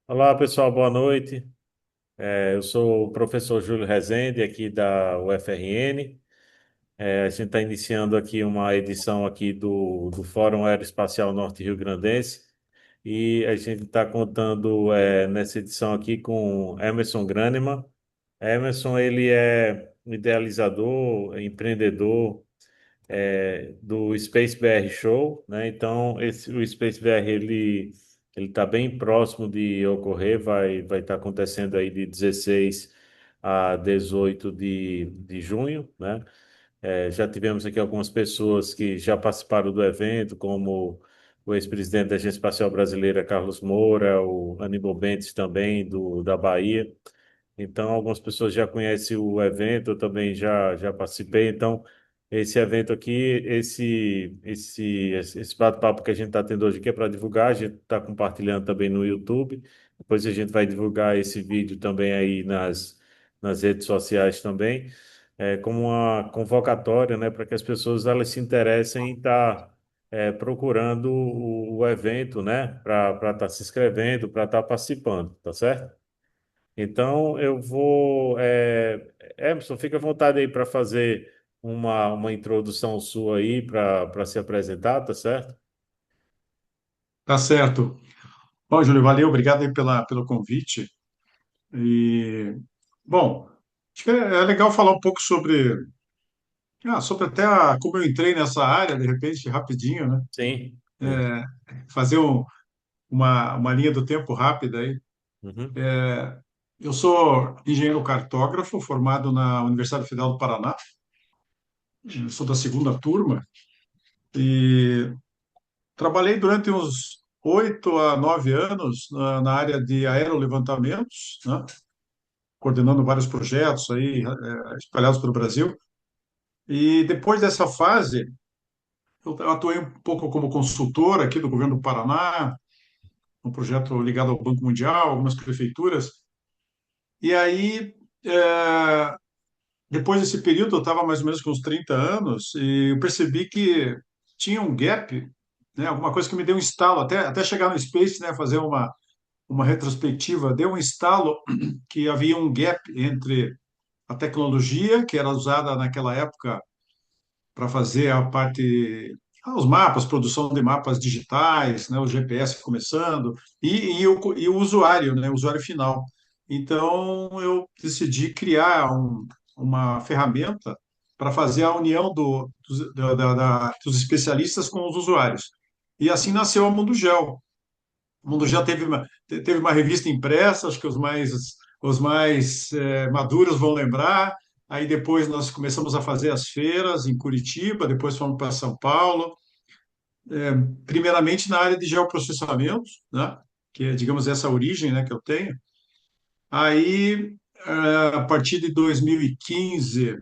Olá, pessoal, boa noite. Eu sou o professor Júlio Rezende, aqui da UFRN. A gente está iniciando aqui uma edição aqui do Fórum Aeroespacial Norte Rio Grandense e a gente está contando nessa edição aqui com Emerson Graneman. Emerson, ele é idealizador, empreendedor do Space BR Show, né? Então, o Space BR ele está bem próximo de ocorrer, vai estar acontecendo aí de 16 a 18 de junho, né? Já tivemos aqui algumas pessoas que já participaram do evento, como o ex-presidente da Agência Espacial Brasileira, Carlos Moura, o Aníbal Bentes também, da Bahia. Então, algumas pessoas já conhecem o evento, eu também já participei. Então, esse evento aqui, esse bate-papo que a gente está tendo hoje aqui é para divulgar, a gente está compartilhando também no YouTube. Depois a gente vai divulgar esse vídeo também aí nas redes sociais também, como uma convocatória, né, para que as pessoas elas se interessem em estar procurando o evento, né, para estar se inscrevendo, para estar participando, tá certo? Então, eu vou. Emerson, fica à vontade aí para fazer uma introdução sua aí para se apresentar, tá certo? Tá certo. Bom, Júlio, valeu, obrigado aí pelo convite. E, bom, acho que é legal falar um pouco sobre até como eu entrei nessa área, de repente, rapidinho, né? Sim. Sim. Fazer uma linha do tempo rápida aí. Uhum. Eu sou engenheiro cartógrafo, formado na Universidade Federal do Paraná. Eu sou da segunda turma e trabalhei durante uns 8 a 9 anos na área de aerolevantamentos, né? Coordenando vários projetos aí, espalhados pelo Brasil. E depois dessa fase, eu atuei um pouco como consultor aqui do governo do Paraná, um projeto ligado ao Banco Mundial, algumas prefeituras. E aí, depois desse período, eu estava mais ou menos com uns 30 anos, e eu percebi que tinha um gap, né, alguma coisa que me deu um estalo, até chegar no Space, né, fazer uma retrospectiva, deu um estalo que havia um gap entre a tecnologia que era usada naquela época para fazer a parte, os mapas, produção de mapas digitais, né, o GPS começando, e o usuário, né, o usuário final. Então, eu decidi criar uma ferramenta para fazer a união dos especialistas com os usuários. E assim nasceu a Mundo Gel. O Mundo Gel teve uma revista impressa, acho que os mais maduros vão lembrar. Aí depois nós começamos a fazer as feiras em Curitiba, depois fomos para São Paulo, primeiramente na área de geoprocessamento, né? Que é, digamos, essa origem, né, que eu tenho. Aí, a partir de 2015,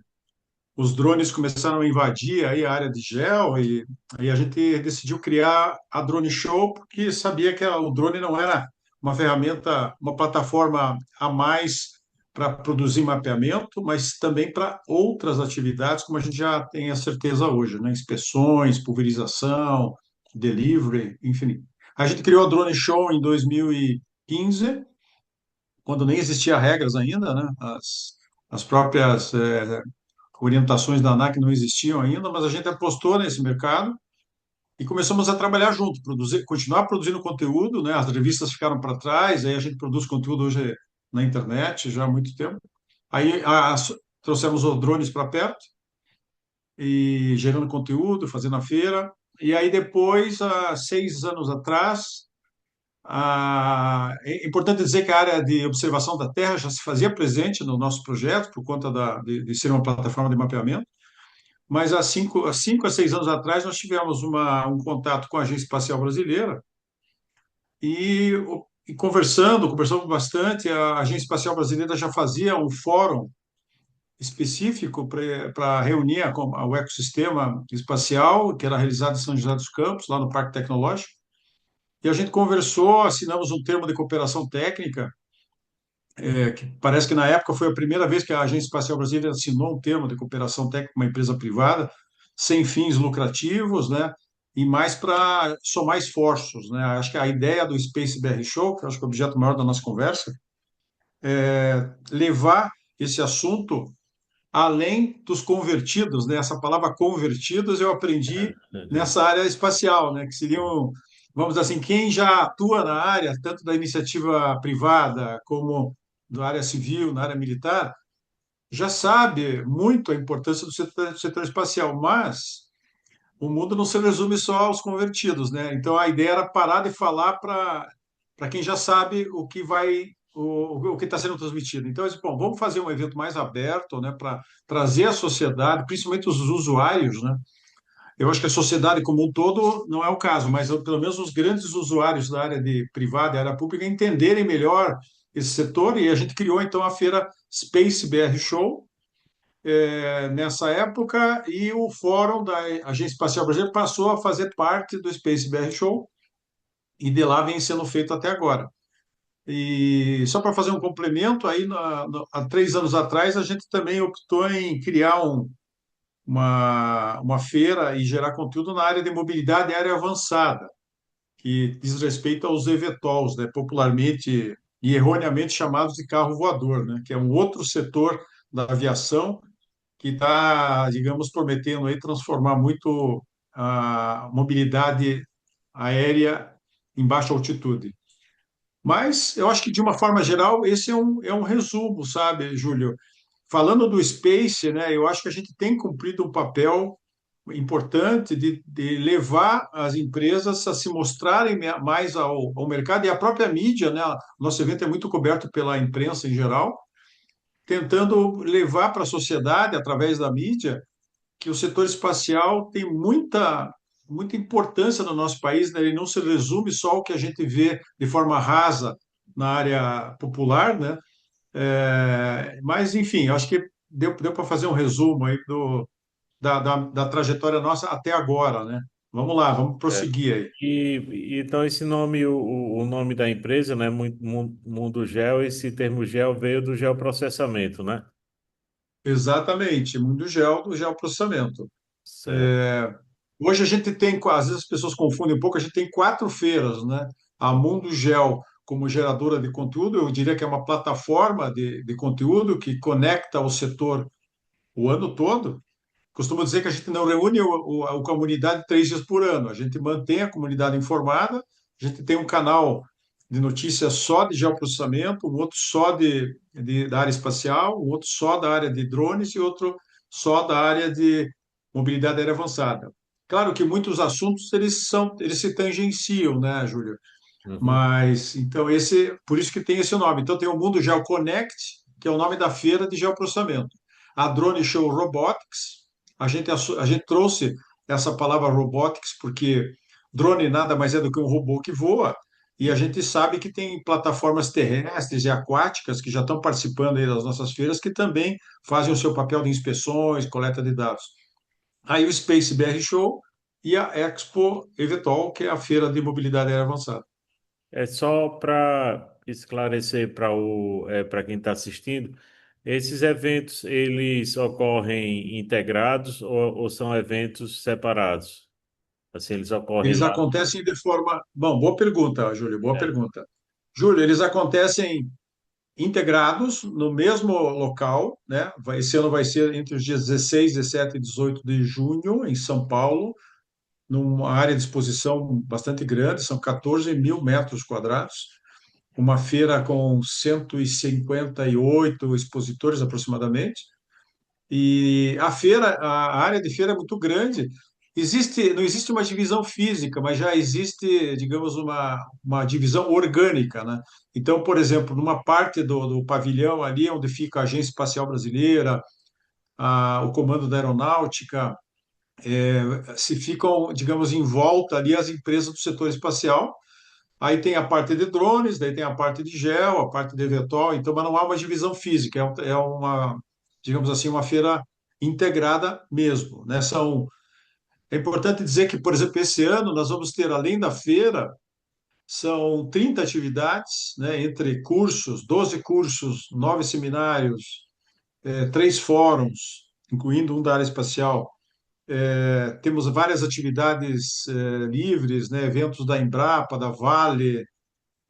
os drones começaram a invadir aí a área de gel e aí a gente decidiu criar a Drone Show porque sabia que o drone não era uma ferramenta, uma plataforma a mais para produzir mapeamento, mas também para outras atividades, como a gente já tem a certeza hoje, né? Inspeções, pulverização, delivery, enfim. A gente criou a Drone Show em 2015, quando nem existia regras ainda, né? As próprias orientações da ANAC não existiam ainda, mas a gente apostou nesse mercado e começamos a trabalhar junto, continuar produzindo conteúdo, né? As revistas ficaram para trás, aí a gente produz conteúdo hoje na internet já há muito tempo. Aí trouxemos os drones para perto e gerando conteúdo, fazendo a feira. E aí depois, há 6 anos atrás, é importante dizer que a área de observação da Terra já se fazia presente no nosso projeto por conta de ser uma plataforma de mapeamento. Mas há 6 anos atrás, nós tivemos um contato com a Agência Espacial Brasileira e conversamos bastante. A Agência Espacial Brasileira já fazia um fórum específico para reunir o ecossistema espacial, que era realizado em São José dos Campos, lá no Parque Tecnológico. E a gente conversou, assinamos um termo de cooperação técnica, que parece que na época foi a primeira vez que a Agência Espacial Brasileira assinou um termo de cooperação técnica com uma empresa privada, sem fins lucrativos, né? e mais para somar esforços, né? Acho que a ideia do Space BR Show, que eu acho que é o objeto maior da nossa conversa, é levar esse assunto além dos convertidos, né? Essa palavra convertidos eu aprendi nessa área espacial, né? Que seriam, vamos dizer assim, quem já atua na área, tanto da iniciativa privada como da área civil, na área militar, já sabe muito a importância do setor espacial, mas o mundo não se resume só aos convertidos, né? Então a ideia era parar de falar para quem já sabe o que vai o que está sendo transmitido. Então, eu disse, bom, vamos fazer um evento mais aberto, né, para trazer a sociedade, principalmente os usuários, né? Eu acho que a sociedade como um todo não é o caso, mas pelo menos os grandes usuários da área de privada e área pública entenderem melhor esse setor e a gente criou então a feira Space BR Show, nessa época, e o fórum da Agência Espacial Brasileira passou a fazer parte do Space BR Show, e de lá vem sendo feito até agora. E só para fazer um complemento, aí há 3 anos atrás a gente também optou em criar uma feira e gerar conteúdo na área de mobilidade e área avançada, que diz respeito aos eVTOLs, né, popularmente e erroneamente chamados de carro voador, né, que é um outro setor da aviação que está, digamos, prometendo aí transformar muito a mobilidade aérea em baixa altitude. Mas eu acho que, de uma forma geral, esse é um resumo, sabe, Júlio? Falando do Space, né, eu acho que a gente tem cumprido um papel importante de levar as empresas a se mostrarem mais ao mercado e a própria mídia, né? Nosso evento é muito coberto pela imprensa em geral, tentando levar para a sociedade, através da mídia, que o setor espacial tem muita importância no nosso país, né? Ele não se resume só ao que a gente vê de forma rasa na área popular, né? Mas, enfim, acho que deu para fazer um resumo aí da trajetória nossa até agora, né? Vamos lá, vamos É. prosseguir aí. Então esse nome, o nome da empresa, né, Mundo Gel, esse termo gel veio do geoprocessamento, né? Exatamente, mundo gel do geoprocessamento. Certo. Hoje a gente tem, às vezes as pessoas confundem um pouco, a gente tem 4 feiras, né? A Mundo Gel como geradora de conteúdo, eu diria que é uma plataforma de conteúdo que conecta o setor o ano todo. Costumo dizer que a gente não reúne a comunidade 3 dias por ano, a gente mantém a comunidade informada, a gente tem um canal de notícias só de geoprocessamento, um outro só da área espacial, um outro só da área de drones e outro só da área de mobilidade aérea avançada. Claro que muitos assuntos eles se tangenciam, né, Júlio? Uhum. Mas então por isso que tem esse nome. Então tem o Mundo GeoConnect, que é o nome da feira de geoprocessamento. A Drone Show Robotics, a gente trouxe essa palavra robotics porque drone nada mais é do que um robô que voa, e a gente sabe que tem plataformas terrestres e aquáticas que já estão participando aí das nossas feiras que também fazem o seu papel de inspeções, coleta de dados. Aí o Space BR Show e a Expo eVTOL, que é a feira de mobilidade aérea avançada. É só para esclarecer para quem está assistindo, esses eventos eles ocorrem integrados ou são eventos separados? Assim, eles ocorrem Eles lá. acontecem de forma. Bom, boa pergunta, Júlio, boa É. pergunta. Júlio, eles acontecem integrados no mesmo local, né? Esse ano vai ser entre os dias 16, 17 e 18 de junho, em São Paulo, numa área de exposição bastante grande, são 14 mil metros quadrados, uma feira com 158 expositores aproximadamente. E a área de feira é muito grande. Não existe uma divisão física, mas já existe, digamos, uma divisão orgânica, né? Então, por exemplo, numa parte do pavilhão ali, onde fica a Agência Espacial Brasileira, o Comando da Aeronáutica, se ficam, digamos, em volta ali as empresas do setor espacial. Aí tem a parte de drones, daí tem a parte de gel, a parte de eVTOL, então, mas não há uma divisão física, é uma, digamos assim, uma feira integrada mesmo, né? É importante dizer que, por exemplo, esse ano nós vamos ter, além da feira, são 30 atividades, né, entre cursos, 12 cursos, 9 seminários, 3 fóruns, incluindo um da área espacial, Temos várias atividades livres, né? Eventos da Embrapa, da Vale,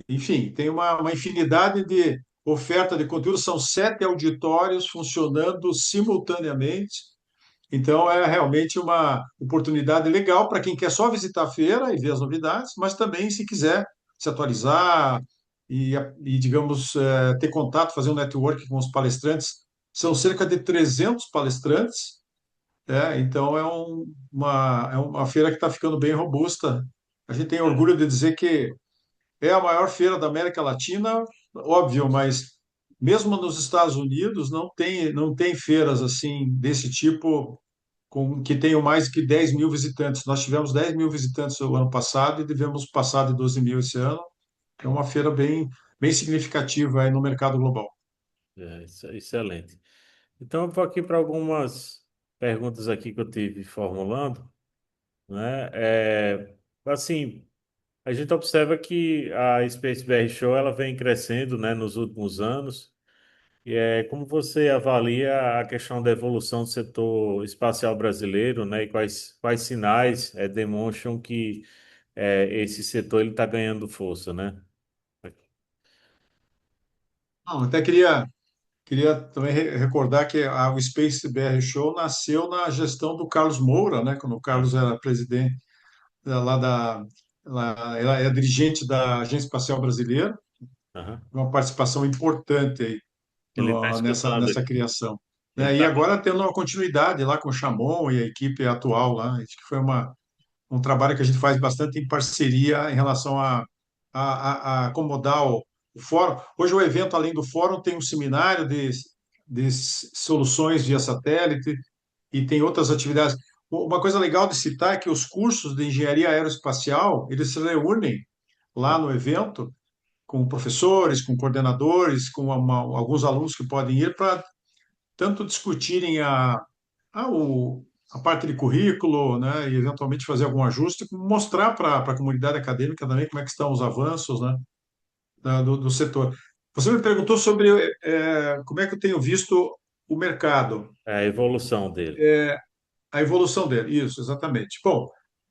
enfim, tem uma infinidade de oferta de conteúdo. São 7 auditórios funcionando simultaneamente. Então, é realmente uma oportunidade legal para quem quer só visitar a feira e ver as novidades, mas também se quiser se atualizar digamos, ter contato, fazer um network com os palestrantes. São cerca de 300 palestrantes, então é uma feira que está ficando bem robusta. A gente tem orgulho de dizer que é a maior feira da América Latina, óbvio, mas mesmo nos Estados Unidos não tem feiras assim desse tipo que tenham mais que 10 mil visitantes. Nós tivemos 10 mil visitantes o ano passado e devemos passar de 12 mil esse ano. É uma feira bem significativa aí no mercado global. Excelente. Então, eu vou aqui para algumas perguntas aqui que eu tive formulando, né? Assim, a gente observa que a Space BR Show ela vem crescendo, né, nos últimos anos. E como você avalia a questão da evolução do setor espacial brasileiro, né? E quais sinais demonstram que esse setor ele está ganhando força, né? Não, até queria também recordar que o Space BR Show nasceu na gestão do Carlos Moura, né? Quando o Ah, Carlos era presidente lá ela é dirigente da Agência Espacial Brasileira, aham. uma participação importante aí Ele está escutando nessa aqui. criação. Ele E está. agora tendo uma continuidade lá com o Chamon e a equipe atual lá, acho que foi um trabalho que a gente faz bastante em parceria em relação a acomodar o fórum. Hoje o evento, além do fórum, tem um seminário de soluções via satélite e tem outras atividades. Uma coisa legal de citar é que os cursos de engenharia aeroespacial, eles se reúnem lá no evento com professores, com coordenadores, com alguns alunos que podem ir para tanto discutirem a, o, a parte de currículo, né, e eventualmente fazer algum ajuste, mostrar para a comunidade acadêmica também como é que estão os avanços, né, do setor. Você me perguntou sobre como é que eu tenho visto o mercado, A evolução dele. a evolução dele. Isso, exatamente. Bom,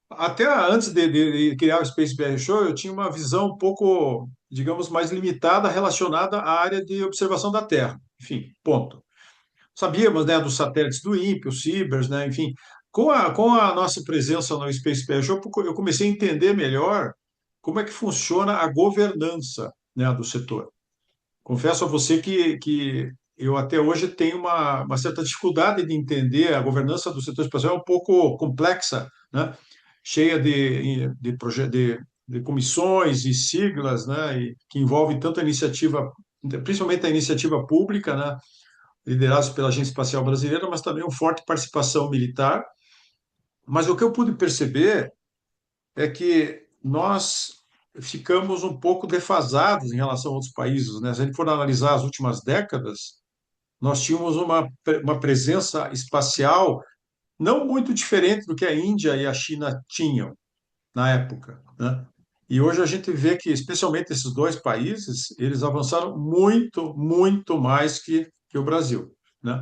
até antes de criar o Space BR Show, eu tinha uma visão um pouco, digamos, mais limitada relacionada à área de observação da Terra. Enfim, ponto. Sabíamos, né, dos satélites do INPE, os Cibers, né, enfim. Com a nossa presença no Space BR Show, eu comecei a entender melhor como é que funciona a governança, né, do setor. Confesso a você que eu até hoje tenho uma certa dificuldade de entender a governança do setor espacial, é um pouco complexa, né? Cheia de comissões e siglas, né? E que envolve tanto a iniciativa, principalmente a iniciativa pública, né? Liderados pela Agência Espacial Brasileira, mas também uma forte participação militar. Mas o que eu pude perceber é que nós ficamos um pouco defasados em relação a outros países, né? Se a gente for analisar as últimas décadas, nós tínhamos uma presença espacial não muito diferente do que a Índia e a China tinham na época, né? E hoje a gente vê que, especialmente esses dois países, eles avançaram muito, muito mais que o Brasil, né?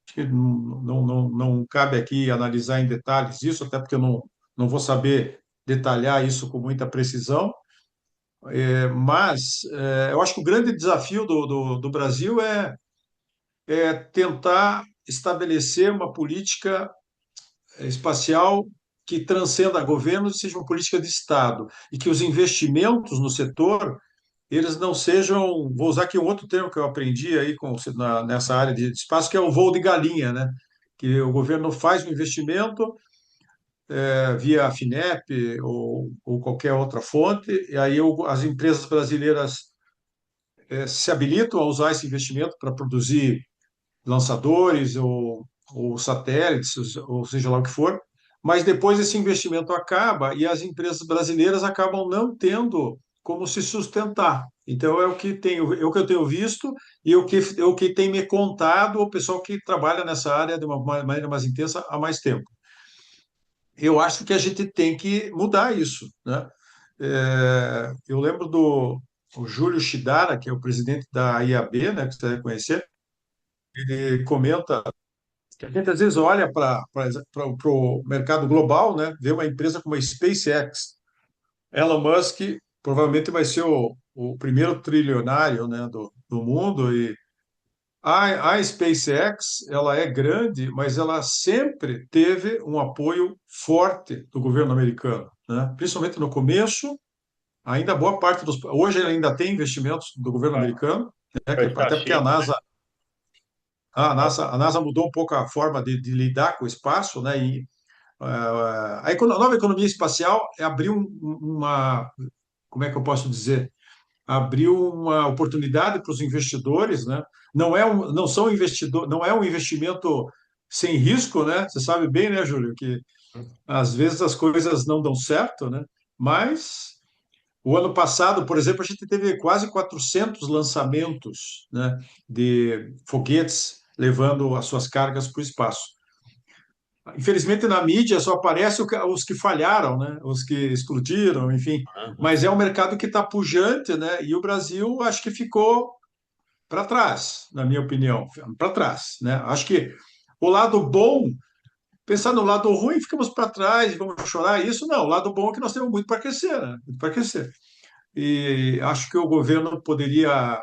Acho que não cabe aqui analisar em detalhes isso, até porque eu não vou saber detalhar isso com muita precisão, mas eu acho que o grande desafio do Brasil é tentar estabelecer uma política espacial que transcenda governos e seja uma política de Estado, e que os investimentos no setor eles não sejam, vou usar aqui um outro termo que eu aprendi aí nessa área de espaço, que é o voo de galinha, né? Que o governo faz um investimento via a FINEP ou qualquer outra fonte, e aí as empresas brasileiras se habilitam a usar esse investimento para produzir lançadores ou satélites, ou seja lá o que for, mas depois esse investimento acaba e as empresas brasileiras acabam não tendo como se sustentar. Então é o que eu tenho visto e o que tem me contado o pessoal que trabalha nessa área de uma maneira mais intensa há mais tempo. Eu acho que a gente tem que mudar isso, né? Eu lembro do o Júlio Shidara, que é o presidente da IAB, né, que você deve conhecer, ele comenta que a gente às vezes olha para o mercado global, né? Vê uma empresa como a SpaceX. Elon Musk provavelmente vai ser o primeiro trilionário, né, do mundo. E a SpaceX, ela é grande, mas ela sempre teve um apoio forte do governo americano, né? Principalmente no começo, ainda boa parte dos... Hoje ele ainda tem investimentos do governo americano, né? Foi Até porque a Starship, né? NASA, a NASA mudou um pouco a forma de lidar com o espaço, né? E a nova economia espacial abriu uma... Como é que eu posso dizer? Abriu uma oportunidade para os investidores, né? Não são investidor, não é um investimento sem risco, né? Você sabe bem, né, Júlio, que às vezes as coisas não dão certo, né? Mas o ano passado, por exemplo, a gente teve quase 400 lançamentos, né, de foguetes levando as suas cargas para o espaço. Infelizmente, na mídia só aparece os que falharam, né? Os que explodiram, enfim. Aham. Mas é um mercado que está pujante, né? E o Brasil acho que ficou para trás, na minha opinião, para trás, né? Acho que o lado bom, pensar no lado ruim, ficamos para trás, vamos chorar. Isso não, o lado bom é que nós temos muito para crescer, né? Muito para crescer. E acho que o governo poderia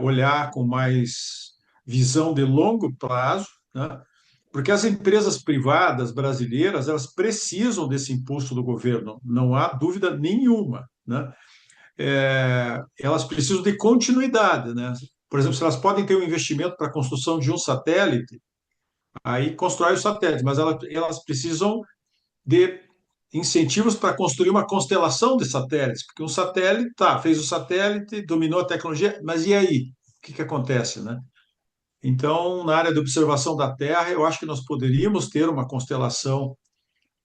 olhar com mais visão de longo prazo, né? Porque as empresas privadas brasileiras, elas precisam desse impulso do governo, não há dúvida nenhuma, né? Elas precisam de continuidade, né? Por exemplo, se elas podem ter um investimento para a construção de um satélite, aí constrói o satélite, mas elas precisam de incentivos para construir uma constelação de satélites, porque um satélite, tá, fez o satélite, dominou a tecnologia, mas e aí? O que que acontece, né? Então, na área de observação da Terra, eu acho que nós poderíamos ter uma constelação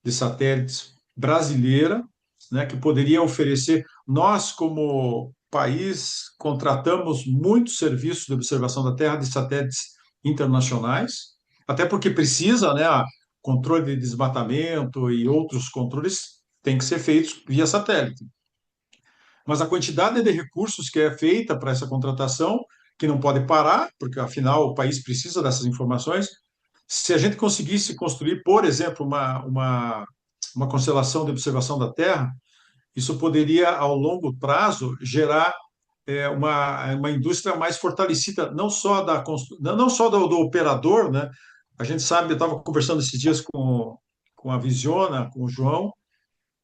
de satélites brasileira, né, que poderia oferecer. Nós, como país, contratamos muitos serviços de observação da Terra de satélites internacionais, até porque precisa, né, controle de desmatamento e outros controles têm que ser feitos via satélite. Mas a quantidade de recursos que é feita para essa contratação, que não pode parar, porque afinal o país precisa dessas informações, se a gente conseguisse construir, por exemplo, uma constelação de observação da Terra, isso poderia, ao longo prazo, gerar uma indústria mais fortalecida, não só do operador, né? A gente sabe, eu estava conversando esses dias com a Visiona, com o João,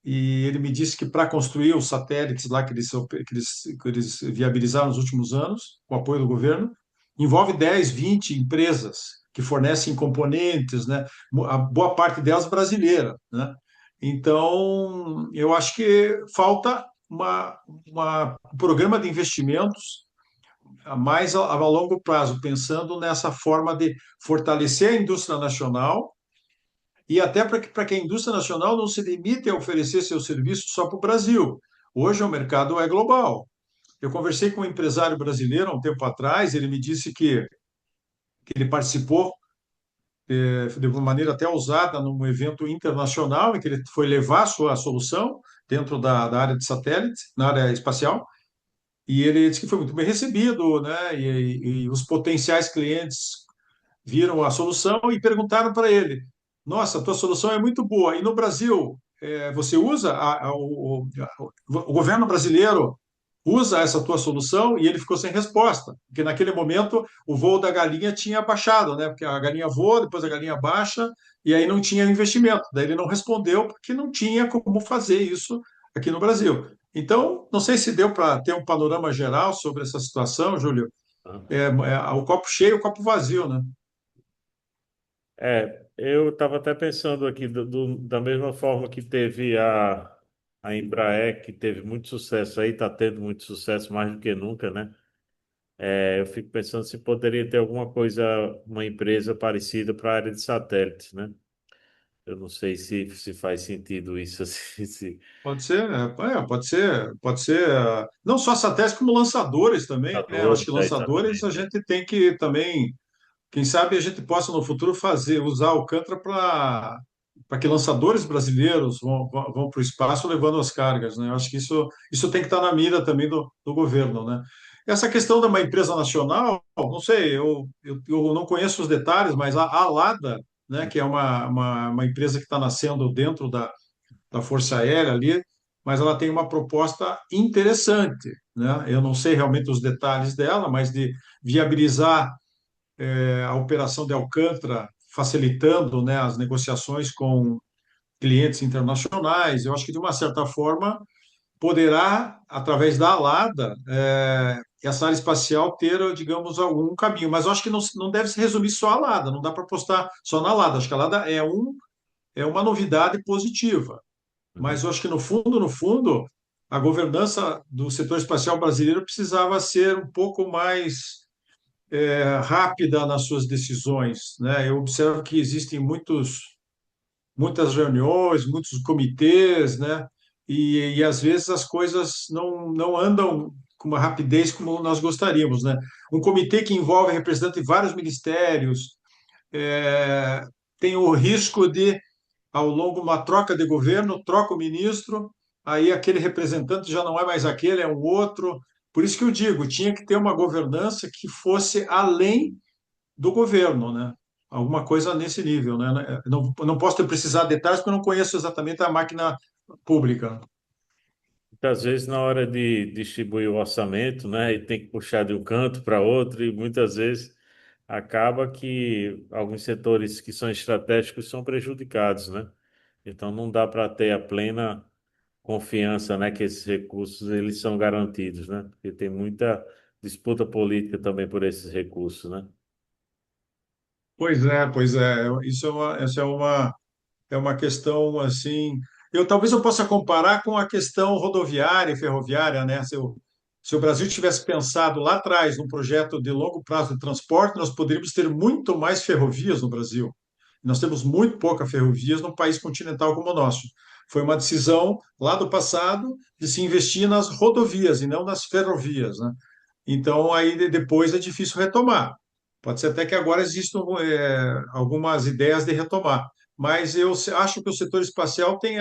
e ele me disse que para construir os satélites lá que eles viabilizaram nos últimos anos, com o apoio do governo, envolve 10, 20 empresas que fornecem componentes, né? A boa parte delas brasileira, né? Então, eu acho que falta um programa de investimentos a longo prazo, pensando nessa forma de fortalecer a indústria nacional e até para que a indústria nacional não se limite a oferecer seus serviços só para o Brasil. Hoje o mercado é global. Eu conversei com um empresário brasileiro há um tempo atrás, ele me disse que ele participou de uma maneira até ousada num evento internacional em que ele foi levar a sua solução dentro da área de satélite, na área espacial, e ele disse que foi muito bem recebido, né? E os potenciais clientes viram a solução e perguntaram para ele: Nossa, a tua solução é muito boa. E no Brasil, você usa o governo brasileiro usa essa tua solução? E ele ficou sem resposta, porque naquele momento o voo da galinha tinha baixado, né? Porque a galinha voa, depois a galinha baixa e aí não tinha investimento. Daí ele não respondeu porque não tinha como fazer isso aqui no Brasil. Então, não sei se deu para ter um panorama geral sobre essa situação, Júlio. O copo cheio, o copo vazio, né? Eu estava até pensando aqui, da mesma forma que teve a Embraer, que teve muito sucesso aí, está tendo muito sucesso mais do que nunca, né? Eu fico pensando se poderia ter alguma coisa, uma empresa parecida para a área de satélites, né? Eu não sei se faz sentido isso assim, se Pode ser, pode ser, não só satélites como lançadores também, né? Eu acho que computadores, lançadores a exatamente. gente tem que também, quem sabe a gente possa no futuro usar o Alcântara para que lançadores brasileiros para o espaço levando as cargas, né? Eu acho que isso tem que estar na mira também do governo, né? essa questão de uma empresa nacional, não sei, eu não conheço os detalhes, mas a Lada, né, que é uma empresa que está nascendo dentro da Força Aérea ali, mas ela tem uma proposta interessante, né? Eu não sei realmente os detalhes dela, mas de viabilizar a operação de Alcântara, facilitando, né, as negociações com clientes internacionais. Eu acho que, de uma certa forma, poderá, através da ALADA, essa área espacial ter, digamos, algum caminho. Mas eu acho que não deve se resumir só à ALADA, não dá para apostar só na ALADA. Acho que a ALADA é uma novidade positiva. Mas Uhum. eu acho que, no fundo, a governança do setor espacial brasileiro precisava ser um pouco mais rápida nas suas decisões, né? Eu observo que existem muitas reuniões, muitos comitês, né? E às vezes as coisas não andam com uma rapidez como nós gostaríamos, né? Um comitê que envolve representantes de vários ministérios é, tem o risco de, ao longo de uma troca de governo, troca o ministro, aí aquele representante já não é mais aquele, é um outro. Por isso que eu digo, tinha que ter uma governança que fosse além do governo, né? Alguma coisa nesse nível, né? Não posso ter precisar de detalhes porque eu não conheço exatamente a máquina pública. Muitas vezes, na hora de distribuir o orçamento, né, e tem que puxar de um canto para outro, e muitas vezes acaba que alguns setores que são estratégicos são prejudicados, né? Então, não dá para ter a plena confiança, né, que esses recursos eles são garantidos, né? Porque tem muita disputa política também por esses recursos, né? Pois é. Essa é uma questão assim. Talvez eu possa comparar com a questão rodoviária e ferroviária, né? Se o Brasil tivesse pensado lá atrás num projeto de longo prazo de transporte, nós poderíamos ter muito mais ferrovias no Brasil. Nós temos muito pouca ferrovias num país continental como o nosso. Foi uma decisão lá do passado de se investir nas rodovias e não nas ferrovias, né? Então, aí depois é difícil retomar. Pode ser até que agora existam algumas ideias de retomar, mas acho que o setor espacial tem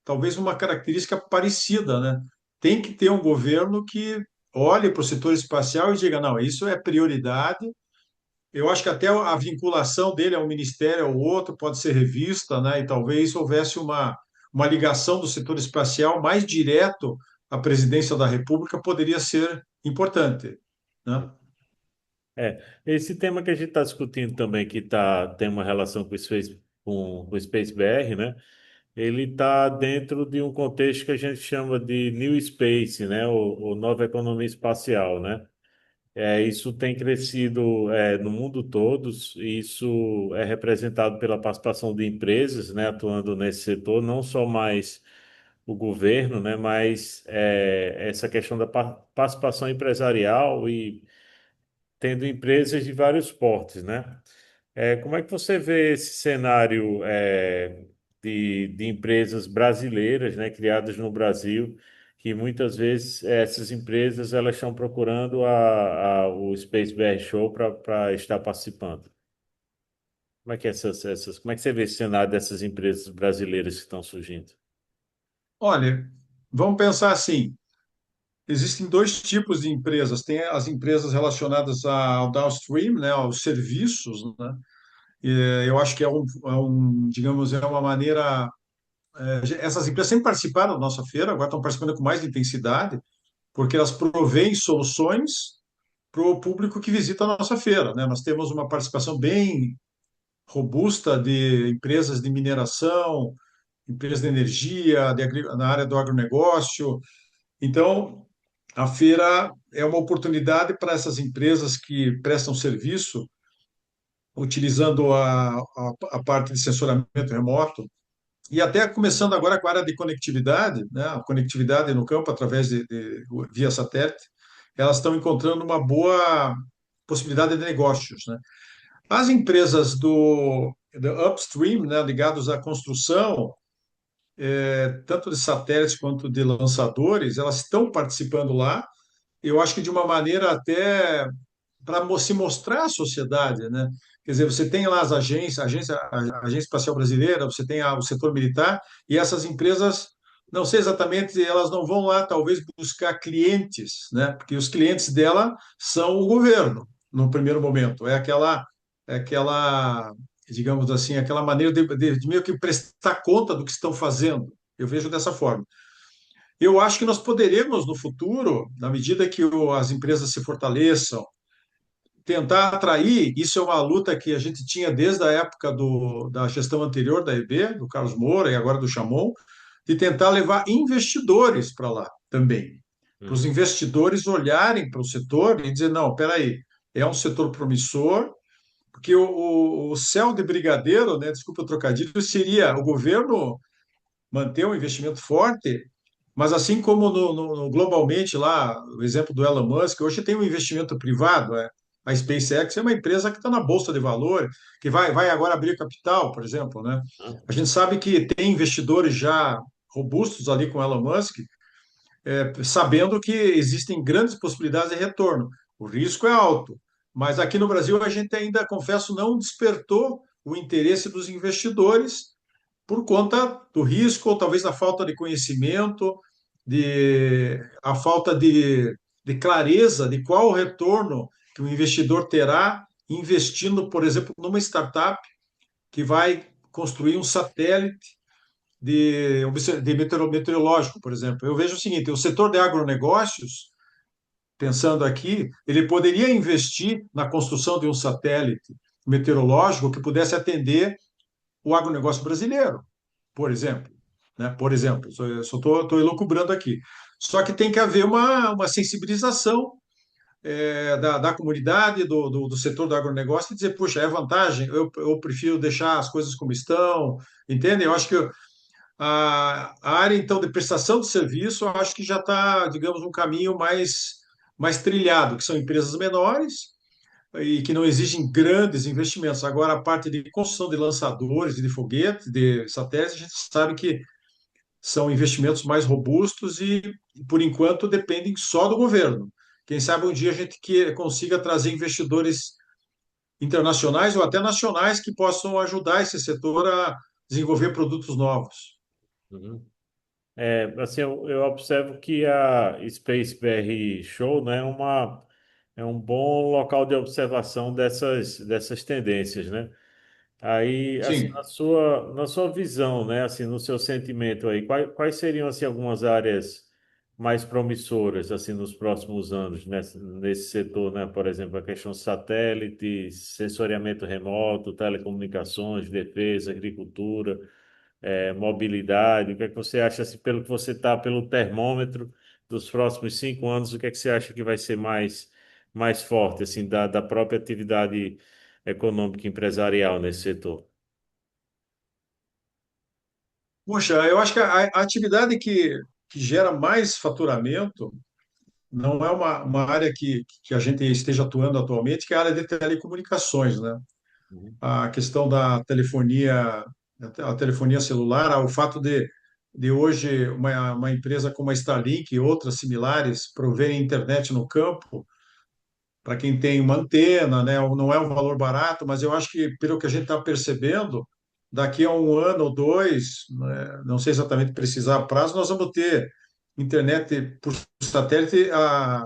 talvez uma característica parecida, né? Tem que ter um governo que olhe para o setor espacial e diga, não, isso é prioridade. Eu acho que até a vinculação dele ao ministério ao outro pode ser revista, né? E talvez houvesse uma ligação do setor espacial mais direto à presidência da República, poderia ser importante, né? É, esse tema que a gente está discutindo também, que tem uma relação com com o Space BR, né? Ele está dentro de um contexto que a gente chama de New Space, né? Ou nova economia espacial, né? Isso tem crescido, no mundo todo, e isso é representado pela participação de empresas, né? Atuando nesse setor, não só mais o governo, né? Mas essa questão da participação empresarial e tendo empresas de vários portes, né? Como é que você vê esse cenário de empresas brasileiras, né, criadas no Brasil, que muitas vezes essas empresas elas estão procurando o Space BR Show para estar participando? Como é que como é que você vê esse cenário dessas empresas brasileiras que estão surgindo? Olha, vamos pensar assim: existem dois tipos de empresas. Tem as empresas relacionadas ao downstream, né, aos serviços, né? Eu acho que digamos, é uma maneira. Essas empresas sempre participaram da nossa feira, agora estão participando com mais intensidade, porque elas provêm soluções para o público que visita a nossa feira, né? Nós temos uma participação bem robusta de empresas de mineração, empresas de energia, na área do agronegócio. Então, a feira é uma oportunidade para essas empresas que prestam serviço, utilizando a parte de sensoramento remoto, e até começando agora com a área de conectividade, né? A conectividade no campo através via satélite, elas estão encontrando uma boa possibilidade de negócios, né? As empresas do upstream, né, ligados à construção, tanto de satélites quanto de lançadores, elas estão participando lá. Eu acho que de uma maneira até para se mostrar à sociedade, né? Quer dizer, você tem lá as agências, a Agência Espacial Brasileira, você tem o setor militar, e essas empresas não sei exatamente, elas não vão lá talvez buscar clientes, né? Porque os clientes dela são o governo, no primeiro momento. É aquela, digamos assim, aquela maneira de meio que prestar conta do que estão fazendo. Eu vejo dessa forma. Eu acho que nós poderemos, no futuro, na medida que as empresas se fortaleçam, tentar atrair. Isso é uma luta que a gente tinha desde a época da gestão anterior da EB, do Carlos Moura e agora do Chamon, de tentar levar investidores para lá também. Para os Uhum, investidores olharem para o setor e dizer: não, espera aí, é um setor promissor, porque o céu de brigadeiro, né, desculpa o trocadilho, seria o governo manter um investimento forte, mas assim como globalmente lá, o exemplo do Elon Musk, hoje tem um investimento privado, a SpaceX é uma empresa que está na Bolsa de Valores, que vai agora abrir capital, por exemplo, né? uhum, A gente sabe que tem investidores já robustos ali com Elon Musk, sabendo que existem grandes possibilidades de retorno. O risco é alto, mas aqui no Brasil a gente ainda, confesso, não despertou o interesse dos investidores por conta do risco, ou talvez da falta de conhecimento, a falta de clareza de qual o retorno que o investidor terá investindo, por exemplo, numa startup que vai construir um satélite meteorológico, por exemplo. Eu vejo o seguinte: o setor de agronegócios, pensando aqui, ele poderia investir na construção de um satélite meteorológico que pudesse atender o agronegócio brasileiro, por exemplo. Né? Por exemplo, só estou elucubrando aqui. Só que tem que haver uma sensibilização da comunidade, do setor do agronegócio, e dizer: puxa, é vantagem, eu prefiro deixar as coisas como estão, entende? Eu acho que a área, então, de prestação de serviço, eu acho que já está, digamos, um caminho mais trilhado, que são empresas menores e que não exigem grandes investimentos. Agora, a parte de construção de lançadores, de foguetes, de satélites, a gente sabe que são investimentos mais robustos e, por enquanto, dependem só do governo. Quem sabe um dia a gente consiga trazer investidores internacionais ou até nacionais que possam ajudar esse setor a desenvolver produtos novos. uhum. Assim, eu observo que a Space BR Show, né, é um bom local de observação dessas tendências, né? Aí, assim, Sim. na sua visão, né, assim, no seu sentimento aí, quais seriam, assim, algumas áreas mais promissoras, assim, nos próximos anos, nesse setor, né? Por exemplo, a questão satélite, sensoriamento remoto, telecomunicações, defesa, agricultura, mobilidade. O que é que você acha, assim, pelo que você está, pelo termômetro dos próximos 5 anos, o que é que você acha que vai ser mais forte, assim, da própria atividade econômica e empresarial nesse setor? Puxa, eu acho que a atividade que gera mais faturamento não é uma área que a gente esteja atuando atualmente, que é a área de telecomunicações, né? Uhum, A questão da telefonia, a telefonia celular, o fato de hoje uma empresa como a Starlink e outras similares proverem internet no campo, para quem tem uma antena, né? Não é um valor barato, mas eu acho que, pelo que a gente está percebendo, daqui a um ano ou dois, né, não sei exatamente precisar prazo, nós vamos ter internet por satélite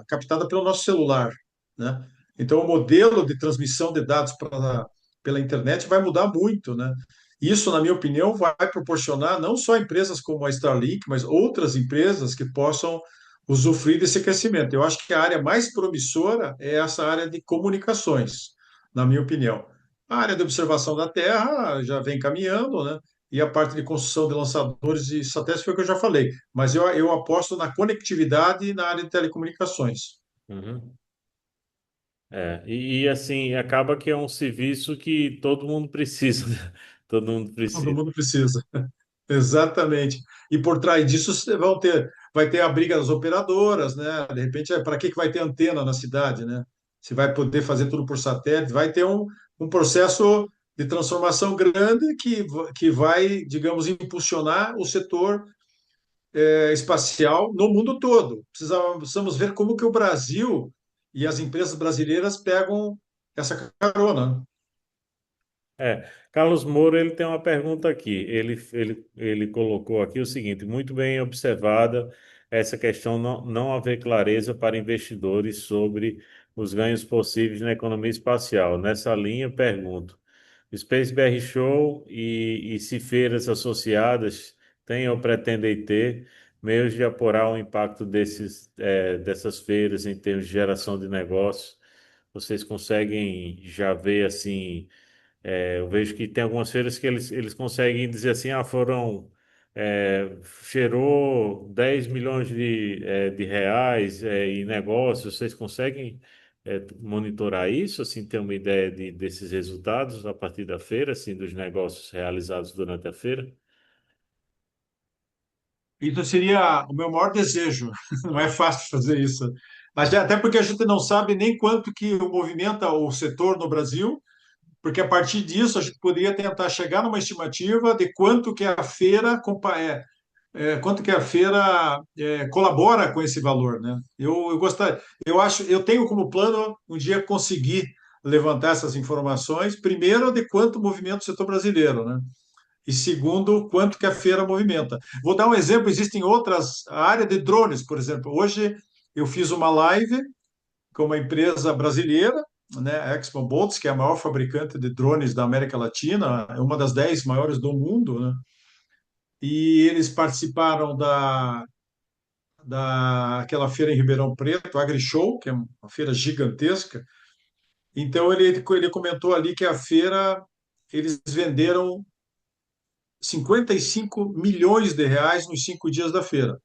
captada pelo nosso celular, né? Então, o modelo de transmissão de dados pela internet vai mudar muito, né? Isso, na minha opinião, vai proporcionar não só empresas como a Starlink, mas outras empresas que possam usufruir desse crescimento. Eu acho que a área mais promissora é essa área de comunicações, na minha opinião. A área de observação da Terra já vem caminhando, né? E a parte de construção de lançadores e satélites foi o que eu já falei. Mas eu aposto na conectividade e na área de telecomunicações. uhum. Assim, acaba que é um serviço que todo mundo precisa, né? Todo mundo Todo precisa. mundo precisa. Exatamente. E por trás disso vai ter a briga das operadoras, né? De repente, para que vai ter antena na cidade, né? Se vai poder fazer tudo por satélite, vai ter um processo de transformação grande que vai, digamos, impulsionar o setor espacial no mundo todo. Precisamos ver como que o Brasil e as empresas brasileiras pegam essa carona, né? Carlos Moura, ele tem uma pergunta aqui. Ele colocou aqui o seguinte: muito bem observada essa questão não haver clareza para investidores sobre os ganhos possíveis na economia espacial. Nessa linha, pergunto: Space BR Show e se feiras associadas têm ou pretendem ter meios de apurar o impacto dessas feiras em termos de geração de negócios? Vocês conseguem já ver assim? Eu vejo que tem algumas feiras que eles conseguem dizer assim, cheirou 10 milhões de reais em negócios. Vocês conseguem monitorar isso, assim, ter uma ideia desses resultados a partir da feira, assim, dos negócios realizados durante a feira? Isso seria o meu maior desejo. Não é fácil fazer isso. Mas até porque a gente não sabe nem quanto que movimenta o setor no Brasil, porque a partir disso a gente poderia tentar chegar numa estimativa de quanto que a feira colabora com esse valor, né? Eu gostaria, eu acho, eu tenho como plano um dia conseguir levantar essas informações, primeiro de quanto movimenta o setor brasileiro, né? E segundo, quanto que a feira movimenta. Vou dar um exemplo, existem outras, a área de drones, por exemplo. Hoje eu fiz uma live com uma empresa brasileira, né, a Exxon Bolts, que é a maior fabricante de drones da América Latina, é uma das 10 maiores do mundo, né? E eles participaram daquela feira em Ribeirão Preto, AgriShow, que é uma feira gigantesca. Então ele comentou ali que a feira eles venderam 55 milhões de reais nos 5 dias da feira.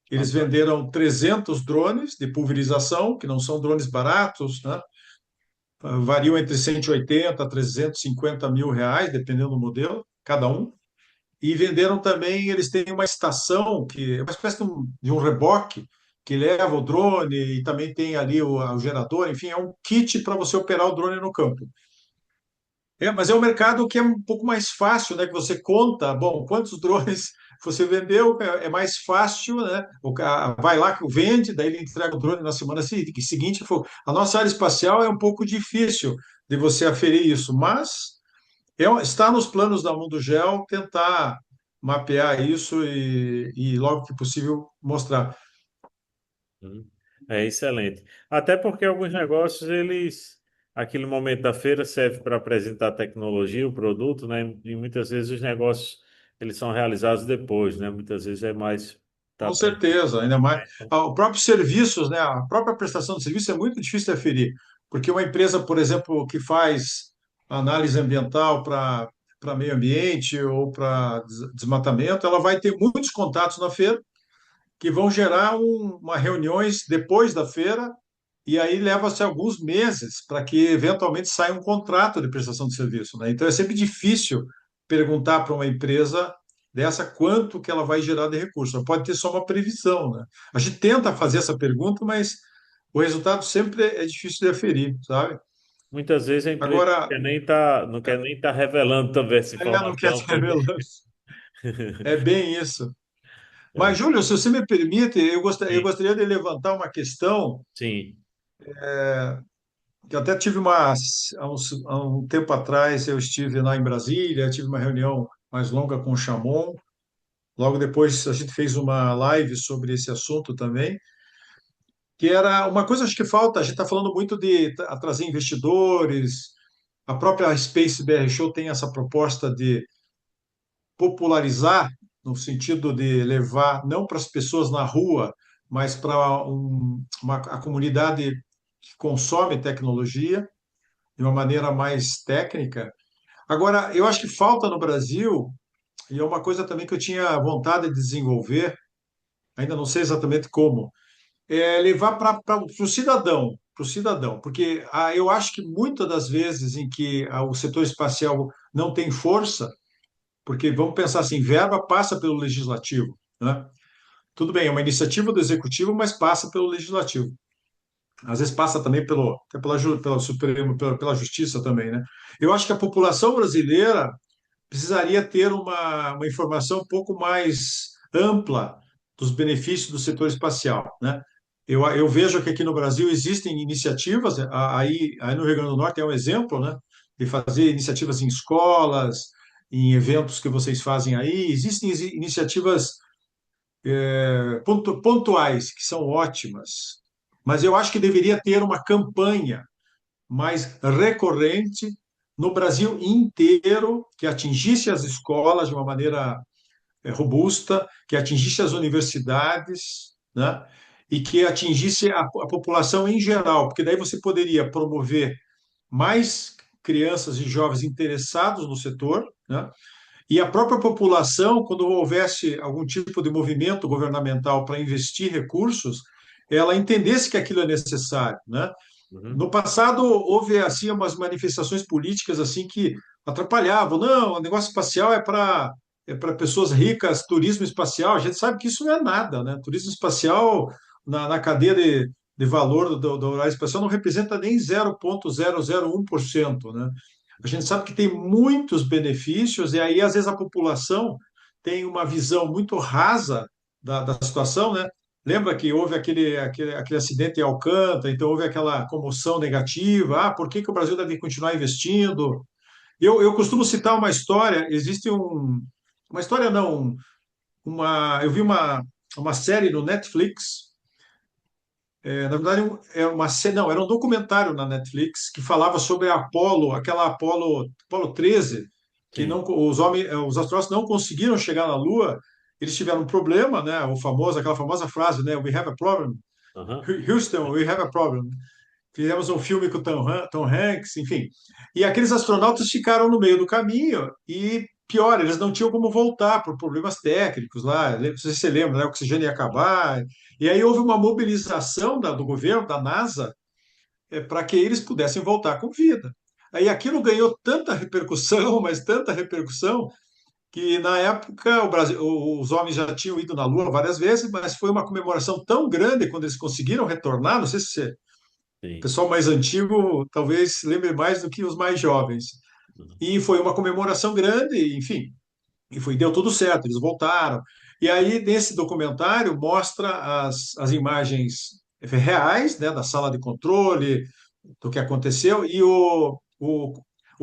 Eles Rapaz. venderam 300 drones de pulverização, que não são drones baratos, né? Variam entre 180 a 350 mil reais, dependendo do modelo, cada um. E venderam também, eles têm uma estação, que é uma espécie de um reboque, que leva o drone e também tem ali o gerador, enfim, é um kit para você operar o drone no campo. Mas é um mercado que é um pouco mais fácil, né? Que você conta, bom, quantos drones você vendeu, é mais fácil, né? O cara vai lá, vende, daí ele entrega o drone na semana seguinte. A nossa área espacial é um pouco difícil de você aferir isso, mas está nos planos da Mundo Gel tentar mapear isso e logo que possível mostrar. Hum. É excelente. Até porque alguns negócios, aquele momento da feira serve para apresentar a tecnologia, o produto, né? E muitas vezes os negócios, eles são realizados depois, né? Muitas vezes é mais tá Com presente. certeza, ainda mais. Né? Então, O próprio serviços, né? A própria prestação de serviço é muito difícil de aferir, porque uma empresa, por exemplo, que faz análise ambiental para meio ambiente ou para desmatamento, ela vai ter muitos contatos na feira que vão gerar uma reuniões depois da feira e aí leva-se alguns meses para que eventualmente saia um contrato de prestação de serviço, né? Então é sempre difícil perguntar para uma empresa dessa quanto que ela vai gerar de recurso. Ela pode ter só uma previsão, né? A gente tenta fazer essa pergunta, mas o resultado sempre é difícil de aferir, sabe? muitas vezes a empresa Agora, não quer nem tá revelando também essa ela não quer te informação, porque revelar. É bem isso. Mas, é, Júlio, se você me permite, eu sim, gostaria de levantar uma questão sim. que eu até tive há um tempo atrás, eu estive lá em Brasília, tive uma reunião mais longa com o Chamon. Logo depois a gente fez uma live sobre esse assunto também, que era uma coisa acho que falta, a gente está falando muito de trazer investidores, a própria Space BR Show tem essa proposta de popularizar, no sentido de levar não para as pessoas na rua, mas para a comunidade que consome tecnologia de uma maneira mais técnica. Agora, eu acho que falta no Brasil, e é uma coisa também que eu tinha vontade de desenvolver, ainda não sei exatamente como, é levar para o cidadão, porque eu acho que muitas das vezes em que o setor espacial não tem força, porque vamos pensar assim, verba passa pelo legislativo, né? Tudo bem, é uma iniciativa do executivo, mas passa pelo legislativo. Às vezes passa também até pela Supremo, pela Justiça também, né? Eu acho que a população brasileira precisaria ter uma informação um pouco mais ampla dos benefícios do setor espacial, né? Eu vejo que aqui no Brasil existem iniciativas, aí no Rio Grande do Norte é um exemplo, né? de fazer iniciativas em escolas, em eventos que vocês fazem aí? Existem iniciativas pontuais que são ótimas, mas eu acho que deveria ter uma campanha mais recorrente no Brasil inteiro que atingisse as escolas de uma maneira robusta, que atingisse as universidades, né? E que atingisse a população em geral, porque daí você poderia promover mais crianças e jovens interessados no setor, né? E a própria população, quando houvesse algum tipo de movimento governamental para investir recursos, ela entendesse que aquilo é necessário, né? Uhum. No passado houve assim umas manifestações políticas assim que atrapalhavam. Não, o negócio espacial é para pessoas ricas, turismo espacial. A gente sabe que isso não é nada, né? Turismo espacial na cadeia de valor do horário espacial não representa nem 0,001%, né? A gente sabe que tem muitos benefícios e aí às vezes a população tem uma visão muito rasa da situação, né? Lembra que houve aquele acidente em Alcântara, então houve aquela comoção negativa. Ah, por que que o Brasil deve continuar investindo? Eu costumo citar uma história. Existe uma história, não, eu vi uma série no Netflix. Na verdade, não, era um documentário na Netflix que falava sobre a Apollo, aquela Apollo 13, que Sim. não, os astronautas não conseguiram chegar na Lua. Eles tiveram um problema, né? Aquela famosa frase, né? We have a problem. Aham. Houston, we have a problem. Fizemos um filme com o Tom Hanks, enfim. E aqueles astronautas ficaram no meio do caminho e, pior, eles não tinham como voltar por problemas técnicos lá. Não sei se você lembra, né? O oxigênio ia acabar. E aí houve uma mobilização do governo, da NASA, para que eles pudessem voltar com vida. Aí aquilo ganhou tanta repercussão, mas tanta repercussão, que na época o Brasil, os homens já tinham ido na Lua várias vezes, mas foi uma comemoração tão grande quando eles conseguiram retornar. Não sei se você o Sim. pessoal mais antigo talvez lembre mais do que os mais jovens. Uhum. E foi uma comemoração grande, enfim, deu tudo certo, eles voltaram. E aí, nesse documentário, mostra as imagens reais, né, da sala de controle, do que aconteceu, e o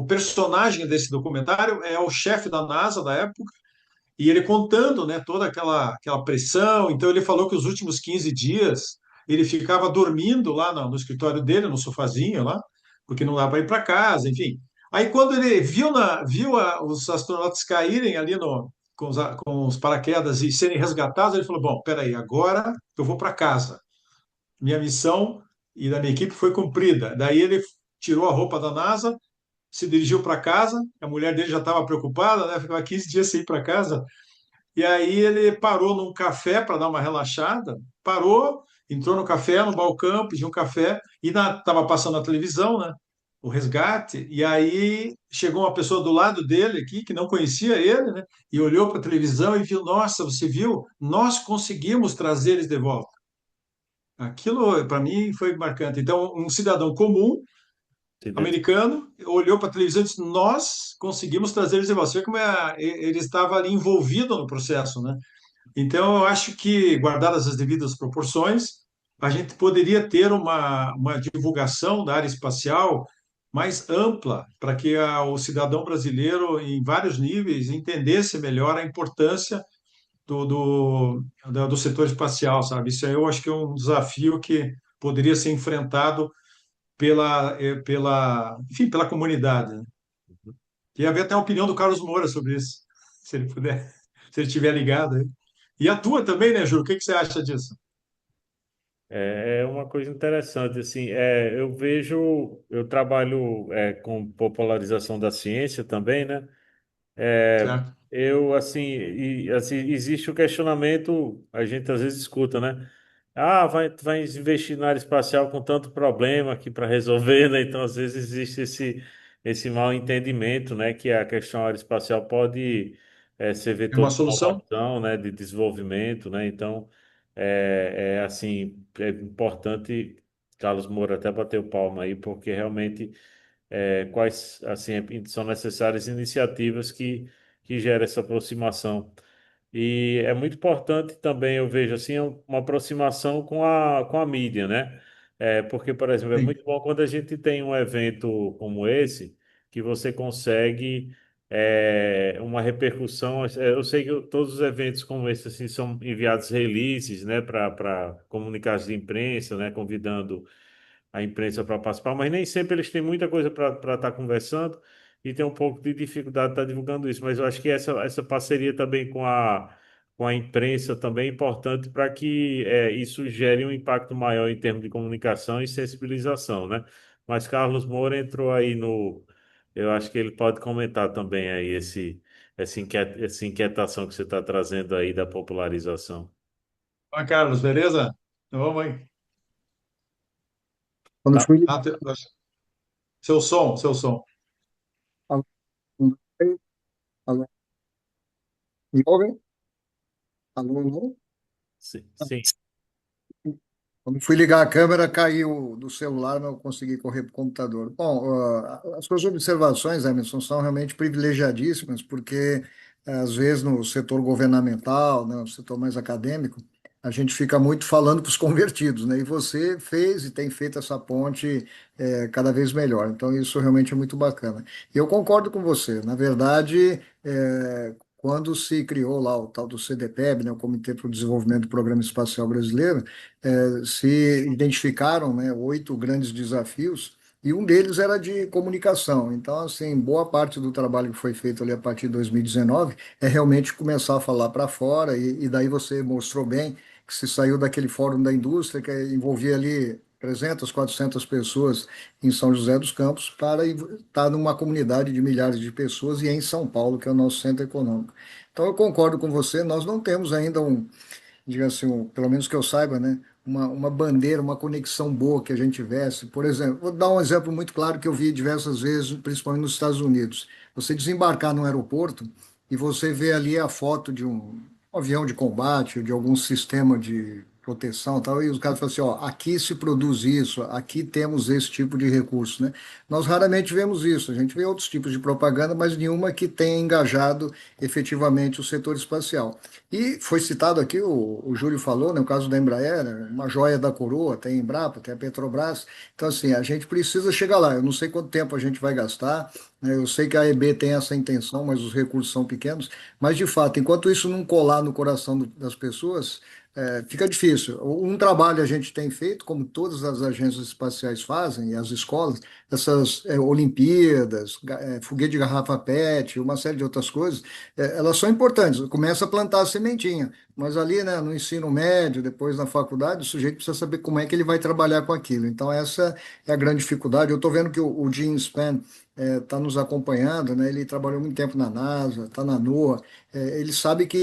personagem desse documentário é o chefe da NASA da época, e ele contando, né, toda aquela pressão. Então, ele falou que os últimos 15 dias ele ficava dormindo lá no escritório dele, no sofazinho lá, porque não dava para ir para casa, enfim. Aí, quando ele viu os astronautas caírem ali com os paraquedas e serem resgatados, ele falou: Bom, peraí, agora eu vou para casa. Minha missão e da minha equipe foi cumprida. Daí ele tirou a roupa da NASA, se dirigiu para casa. A mulher dele já estava preocupada, né? Ficava 15 dias sem ir para casa. E aí ele parou num café para dar uma relaxada, parou, entrou no café, no balcão, pediu um café e estava passando na televisão, né? O resgate. E aí chegou uma pessoa do lado dele aqui que não conhecia ele, né? E olhou para a televisão e viu: Nossa, você viu? Nós conseguimos trazer eles de volta. Aquilo para mim foi marcante. Então, um cidadão comum Se ident- americano olhou para a televisão e disse: Nós conseguimos trazer eles de volta. Você vê como ele estava ali envolvido no processo, né? Então, eu acho que, guardadas as devidas proporções, a gente poderia ter uma divulgação da área espacial mais ampla, para que o cidadão brasileiro, em vários níveis, entendesse melhor a importância do setor espacial, sabe? Isso aí eu acho que é um desafio que poderia ser enfrentado enfim, pela comunidade, né? Queria ver até a opinião do Carlos Moura sobre isso, se ele puder, se ele estiver ligado aí. E a tua também, né, Júlio? O que que você acha disso? É uma coisa interessante, assim, eu vejo, eu trabalho com popularização da ciência também, né? Certo? Assim, assim, existe o questionamento, a gente às vezes escuta, né? Ah, vai investir na área espacial com tanto problema aqui para resolver, né? Então, às vezes existe esse mal entendimento, né? Que a questão aeroespacial pode ser É uma vetor de solução? inovação, né? De desenvolvimento, né? Então, assim, é importante, Carlos Moura até bateu palma aí, porque realmente quais assim são necessárias iniciativas que geram essa aproximação. E é muito importante também, eu vejo assim, uma aproximação com a mídia, né? Porque, por exemplo, é Sim. muito bom quando a gente tem um evento como esse, que você consegue uma repercussão. Eu sei que todos os eventos como esse assim, são enviados releases, né, para comunicados de imprensa, né, convidando a imprensa para participar, mas nem sempre eles têm muita coisa para estar conversando e tem um pouco de dificuldade de estar divulgando isso. Mas eu acho que essa parceria também com a imprensa também é importante para que isso gere um impacto maior em termos de comunicação e sensibilização, né? Mas Carlos Moura entrou aí no. Eu acho que ele pode comentar também aí essa inquietação que você está trazendo aí da popularização. Oi, Carlos, beleza? Vamos aí. Quando Tá? fui ligar, Ah, seu som. alô, alô, me ouvem? Alô, alô? Sim, sim. Quando fui ligar a câmera, caiu do celular, mas eu consegui correr para o computador. Bom, as suas observações, Emerson, são realmente privilegiadíssimas, porque às vezes no setor governamental, né, no setor mais acadêmico, a gente fica muito falando para os convertidos, né? E você fez e tem feito essa ponte cada vez melhor. Então, isso realmente é muito bacana. E eu concordo com você. Na verdade, quando se criou lá o tal do CDPEB, né, o Comitê para o Desenvolvimento do Programa Espacial Brasileiro, se identificaram, né, 8 grandes desafios e um deles era de comunicação. Então, assim, boa parte do trabalho que foi feito ali a partir de 2019 é realmente começar a falar para fora e daí você mostrou bem que se saiu daquele fórum da indústria que envolvia ali 300, 400 pessoas em São José dos Campos para estar numa comunidade de milhares de pessoas e em São Paulo, que é o nosso centro econômico. Então, eu concordo com você, nós não temos ainda diga assim, pelo menos que eu saiba, né, uma bandeira, uma conexão boa que a gente tivesse. Por exemplo, vou dar um exemplo muito claro que eu vi diversas vezes, principalmente nos Estados Unidos. Você desembarcar no aeroporto e você vê ali a foto de um avião de combate, de algum sistema de proteção e tal, e os caras falam assim, ó, aqui se produz isso, aqui temos esse tipo de recurso, né? Nós raramente vemos isso, a gente vê outros tipos de propaganda, mas nenhuma que tenha engajado efetivamente o setor espacial. E foi citado aqui, o Júlio falou, né, o caso da Embraer, né, uma joia da coroa, tem a Embrapa, tem a Petrobras. Então, assim, a gente precisa chegar lá. Eu não sei quanto tempo a gente vai gastar, né, eu sei que a EB tem essa intenção, mas os recursos são pequenos. Mas, de fato, enquanto isso não colar no coração das pessoas, fica difícil. Um trabalho a gente tem feito, como todas as agências espaciais fazem, e as escolas, essas Olimpíadas, foguete de garrafa PET, uma série de outras coisas, elas são importantes. Começa a plantar a sementinha, mas ali, né, no ensino médio, depois na faculdade, o sujeito precisa saber como é que ele vai trabalhar com aquilo. Então, essa é a grande dificuldade. Eu estou vendo que o Gene Span está nos acompanhando, né? Ele trabalhou muito tempo na NASA, está na NOAA. Ele sabe que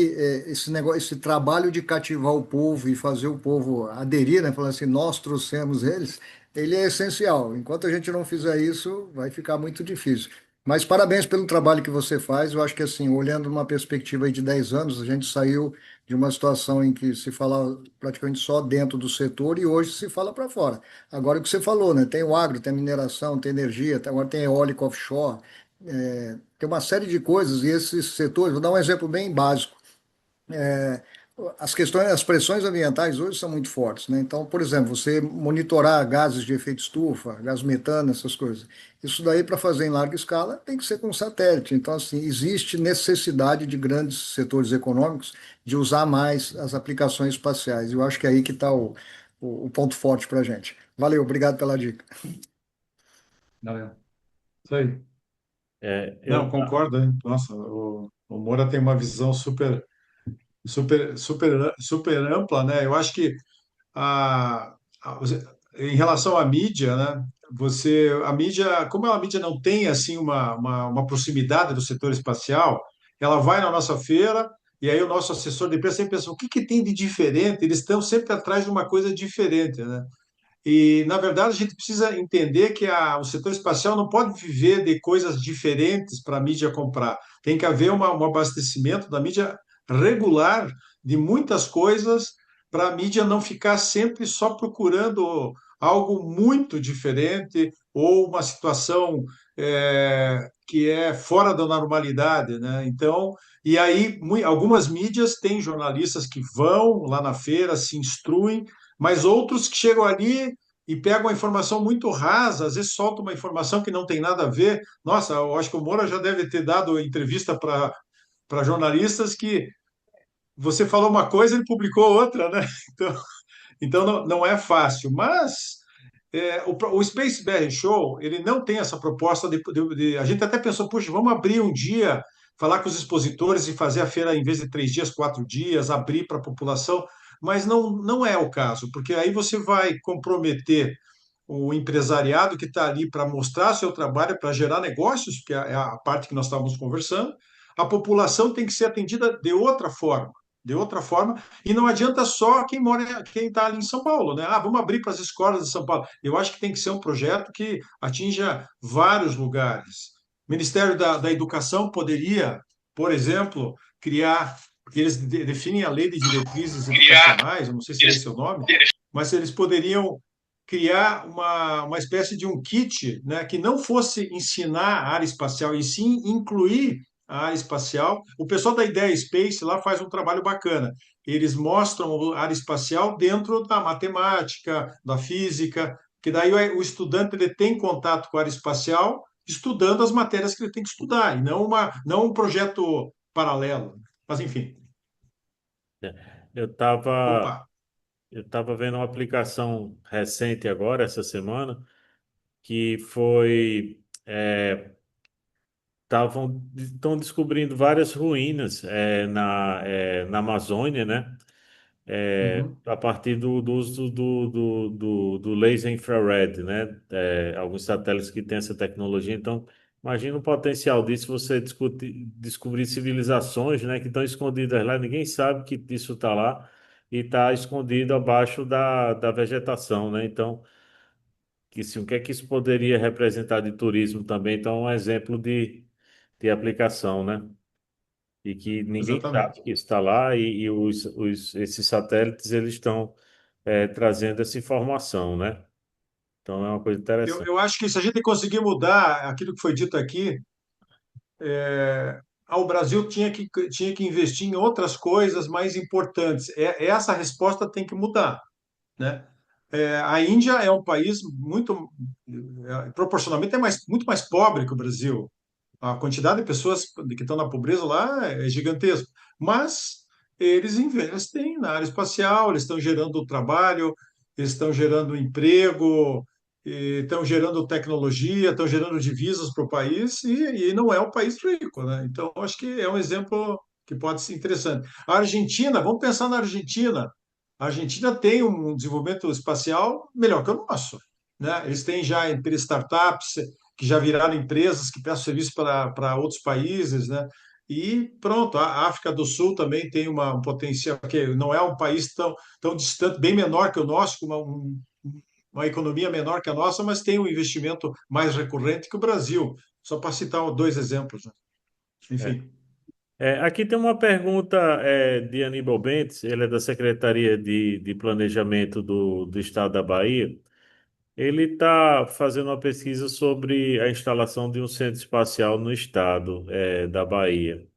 esse negócio, esse trabalho de cativar o povo e fazer o povo aderir, né? Falar assim, nós trouxemos eles, ele é essencial. Enquanto a gente não fizer isso, vai ficar muito difícil. Mas parabéns pelo trabalho que você faz. Eu acho que assim, olhando numa perspectiva aí de 10 anos, a gente saiu de uma situação em que se falava praticamente só dentro do setor e hoje se fala para fora. Agora o que você falou, né? Tem o agro, tem a mineração, tem energia, agora tem eólico offshore, tem uma série de coisas e esses setores, vou dar um exemplo bem básico. É, as questões, as pressões ambientais hoje são muito fortes, né? Então, por exemplo, você monitorar gases de efeito estufa, gás metano, essas coisas. Isso daí, para fazer em larga escala, tem que ser com satélite. Então, assim, existe necessidade de grandes setores econômicos de usar mais as aplicações espaciais. Eu acho que é aí que está o ponto forte para a gente. Valeu, obrigado pela dica. Valeu. Isso aí. Eu Não, concordo, hein? Nossa, o Moura tem uma visão super ampla, né? Eu acho que a, a- em relação à mídia, né? A mídia, como a mídia não tem assim uma proximidade do setor espacial, ela vai na nossa feira e aí o nosso assessor de imprensa sempre pensa, o que que tem de diferente? Eles estão sempre atrás de uma coisa diferente, né? E, na verdade, a gente precisa entender que o setor espacial não pode viver de coisas diferentes para a mídia comprar. Tem que haver um abastecimento da mídia regular de muitas coisas para a mídia não ficar sempre só procurando algo muito diferente ou uma situação que é fora da normalidade, né? Então, e aí algumas mídias têm jornalistas que vão lá na feira, se instruem, mas outros que chegam ali e pega uma informação muito rasa, às vezes solta uma informação que não tem nada a ver. Nossa, eu acho que o Moura já deve ter dado entrevista para jornalistas que você falou uma coisa, ele publicou outra, né? Então não é fácil, mas o Space BR Show, ele não tem essa proposta a gente até pensou, puxa, vamos abrir um dia, falar com os expositores e fazer a feira em vez de 3 dias, 4 dias, abrir para a população, mas não é o caso, porque aí você vai comprometer o empresariado que está ali para mostrar seu trabalho, para gerar negócios, que é a parte que nós estávamos conversando. A população tem que ser atendida de outra forma, e não adianta só quem mora, quem está ali em São Paulo, né? Ah, vamos abrir para as escolas de São Paulo. Eu acho que tem que ser um projeto que atinja vários lugares. O Ministério da Educação poderia, por exemplo, criar, porque eles definem a lei de diretrizes educacionais, eu não sei se é esse o nome, mas eles poderiam criar uma espécie de um kit, né, que não fosse ensinar a área espacial, e sim incluir a área espacial. O pessoal da Ideia Space lá faz um trabalho bacana. Eles mostram a área espacial dentro da matemática, da física, que daí o estudante ele tem contato com a área espacial estudando as matérias que ele tem que estudar, e não um projeto paralelo. Mas, enfim, Eu estava opa. eu tava vendo uma aplicação recente agora, essa semana, que foi. Estão descobrindo várias ruínas na Amazônia, né? Uhum. A partir do uso do laser infrared, né? Alguns satélites que têm essa tecnologia. Então, imagina o potencial disso, você descobrir civilizações, né, que estão escondidas lá, ninguém sabe que isso está lá e está escondido abaixo da vegetação, né? Então, o que é que isso poderia representar de turismo também? Então, é um exemplo de aplicação, né? E que ninguém sabe Exatamente. que está lá e esses satélites eles estão trazendo essa informação, né? Então é uma coisa Eu, interessante. eu acho que se a gente conseguir mudar aquilo que foi dito aqui, o Brasil tinha que investir em outras coisas mais importantes. Essa resposta tem que mudar, né? A Índia é um país proporcionalmente muito mais pobre que o Brasil. A quantidade de pessoas que estão na pobreza lá é gigantesca. Mas eles investem na área espacial, eles estão gerando trabalho, eles estão gerando emprego, estão gerando tecnologia, estão gerando divisas para o país e não é um país rico, né? Então, acho que é um exemplo que pode ser interessante. A Argentina, vamos pensar na Argentina. A Argentina tem um desenvolvimento espacial melhor que o nosso, né? Eles têm já startups que já viraram empresas que prestam serviço para outros países, né? E pronto, a África do Sul também tem um potencial, que não é um país tão distante, bem menor que o nosso, com uma economia menor que a nossa, mas tem um investimento mais recorrente que o Brasil. Só para citar dois exemplos, né? É. Enfim. Aqui tem uma pergunta de Aníbal Bentes, ele é da Secretaria de Planejamento do Estado da Bahia. Ele está fazendo uma pesquisa sobre a instalação de um centro espacial no estado da Bahia.